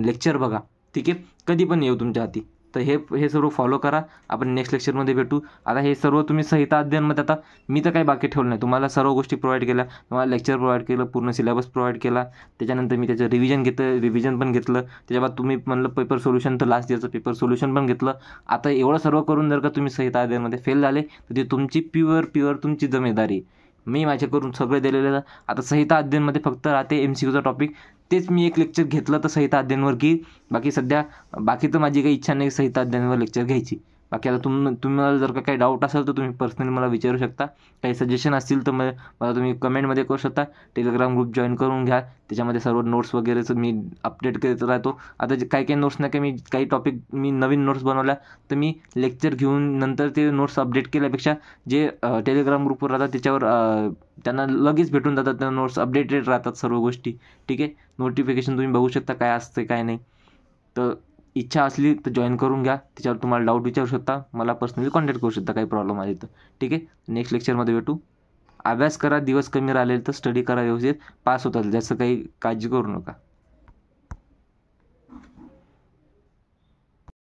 लेक्चर बघा. ठीक आहे. कधी पण येऊ तुमच्या हाती. तर हे सर्व फॉलो करा. आपण नेक्स्ट लेक्चरमध्ये भेटू. आता हे सर्व तुम्ही संहिता अध्ययनमध्ये, आता मी तर काही बाकी ठेवलं नाही, तुम्हाला सर्व गोष्टी प्रोव्हाइड केल्या. तुम्हाला लेक्चर प्रोव्हाइड केलं, पूर्ण सिलेबस प्रोव्हाइड केला. त्याच्यानंतर मी त्याचं रिव्हिजन पण घेतलं. त्याच्याबाद तुम्ही म्हणलं पेपर सोल्युशन, तर लास्ट इयरचं पेपर सोल्युशन पण घेतलं. आता एवढं सर्व करून जर का तुम्ही संहिता अध्ययनमध्ये फेल झाले, तर ते तुमची प्युअर तुमची जिम्मेदारी. मी माझ्याकडून सगळं दिलेलं. आता संहिता अध्ययनमध्ये फक्त राहते MCQचा टॉपिक, तेच मी एक लेक्चर घेतलं तर संहिता अध्ययनवर घेईल. बाकी तर माझी काही इच्छा नाही संहिता अध्ययनवर लेक्चर घ्यायची. बाकी आता तुम्हाला जर का काही डाऊट असेल तर तुम्ही पर्सनली मला विचारू शकता. काही सजेशन असतील तर मला तुम्ही कमेंटमध्ये करू शकता. टेलिग्राम ग्रुप जॉईन करून घ्या. त्याच्यामध्ये सर्व नोट्स वगैरेचं मी अपडेट करत राहतो. आता जे काही नोट्स नाही का, मी काही टॉपिक नवीन नोट्स बनवल्या, तर मी लेक्चर घेऊन नंतर ते नोट्स अपडेट केल्यापेक्षा जे टेलिग्राम ग्रुपवर राहतात त्याच्यावर त्यांना लगेच भेटून जातात. त्या नोट्स अपडेटेड राहतात सर्व गोष्टी. ठीक आहे. नोटिफिकेशन तुम्ही बघू शकता काय असतं काय नाही. तर इच्छा असली तर जॉईन करून घ्या. त्याच्यावर तुम्हाला डाऊट विचारू शकता, मला पर्सनली कॉन्टॅक्ट करू शकता काही प्रॉब्लेम आले तर. ठीक आहे. नेक्स्ट लेक्चरमध्ये भेटू. अभ्यास करा. दिवस कमी राहिले तर स्टडी करा व्यवस्थित. पास होतात. जास्त काही काळजी करू नका.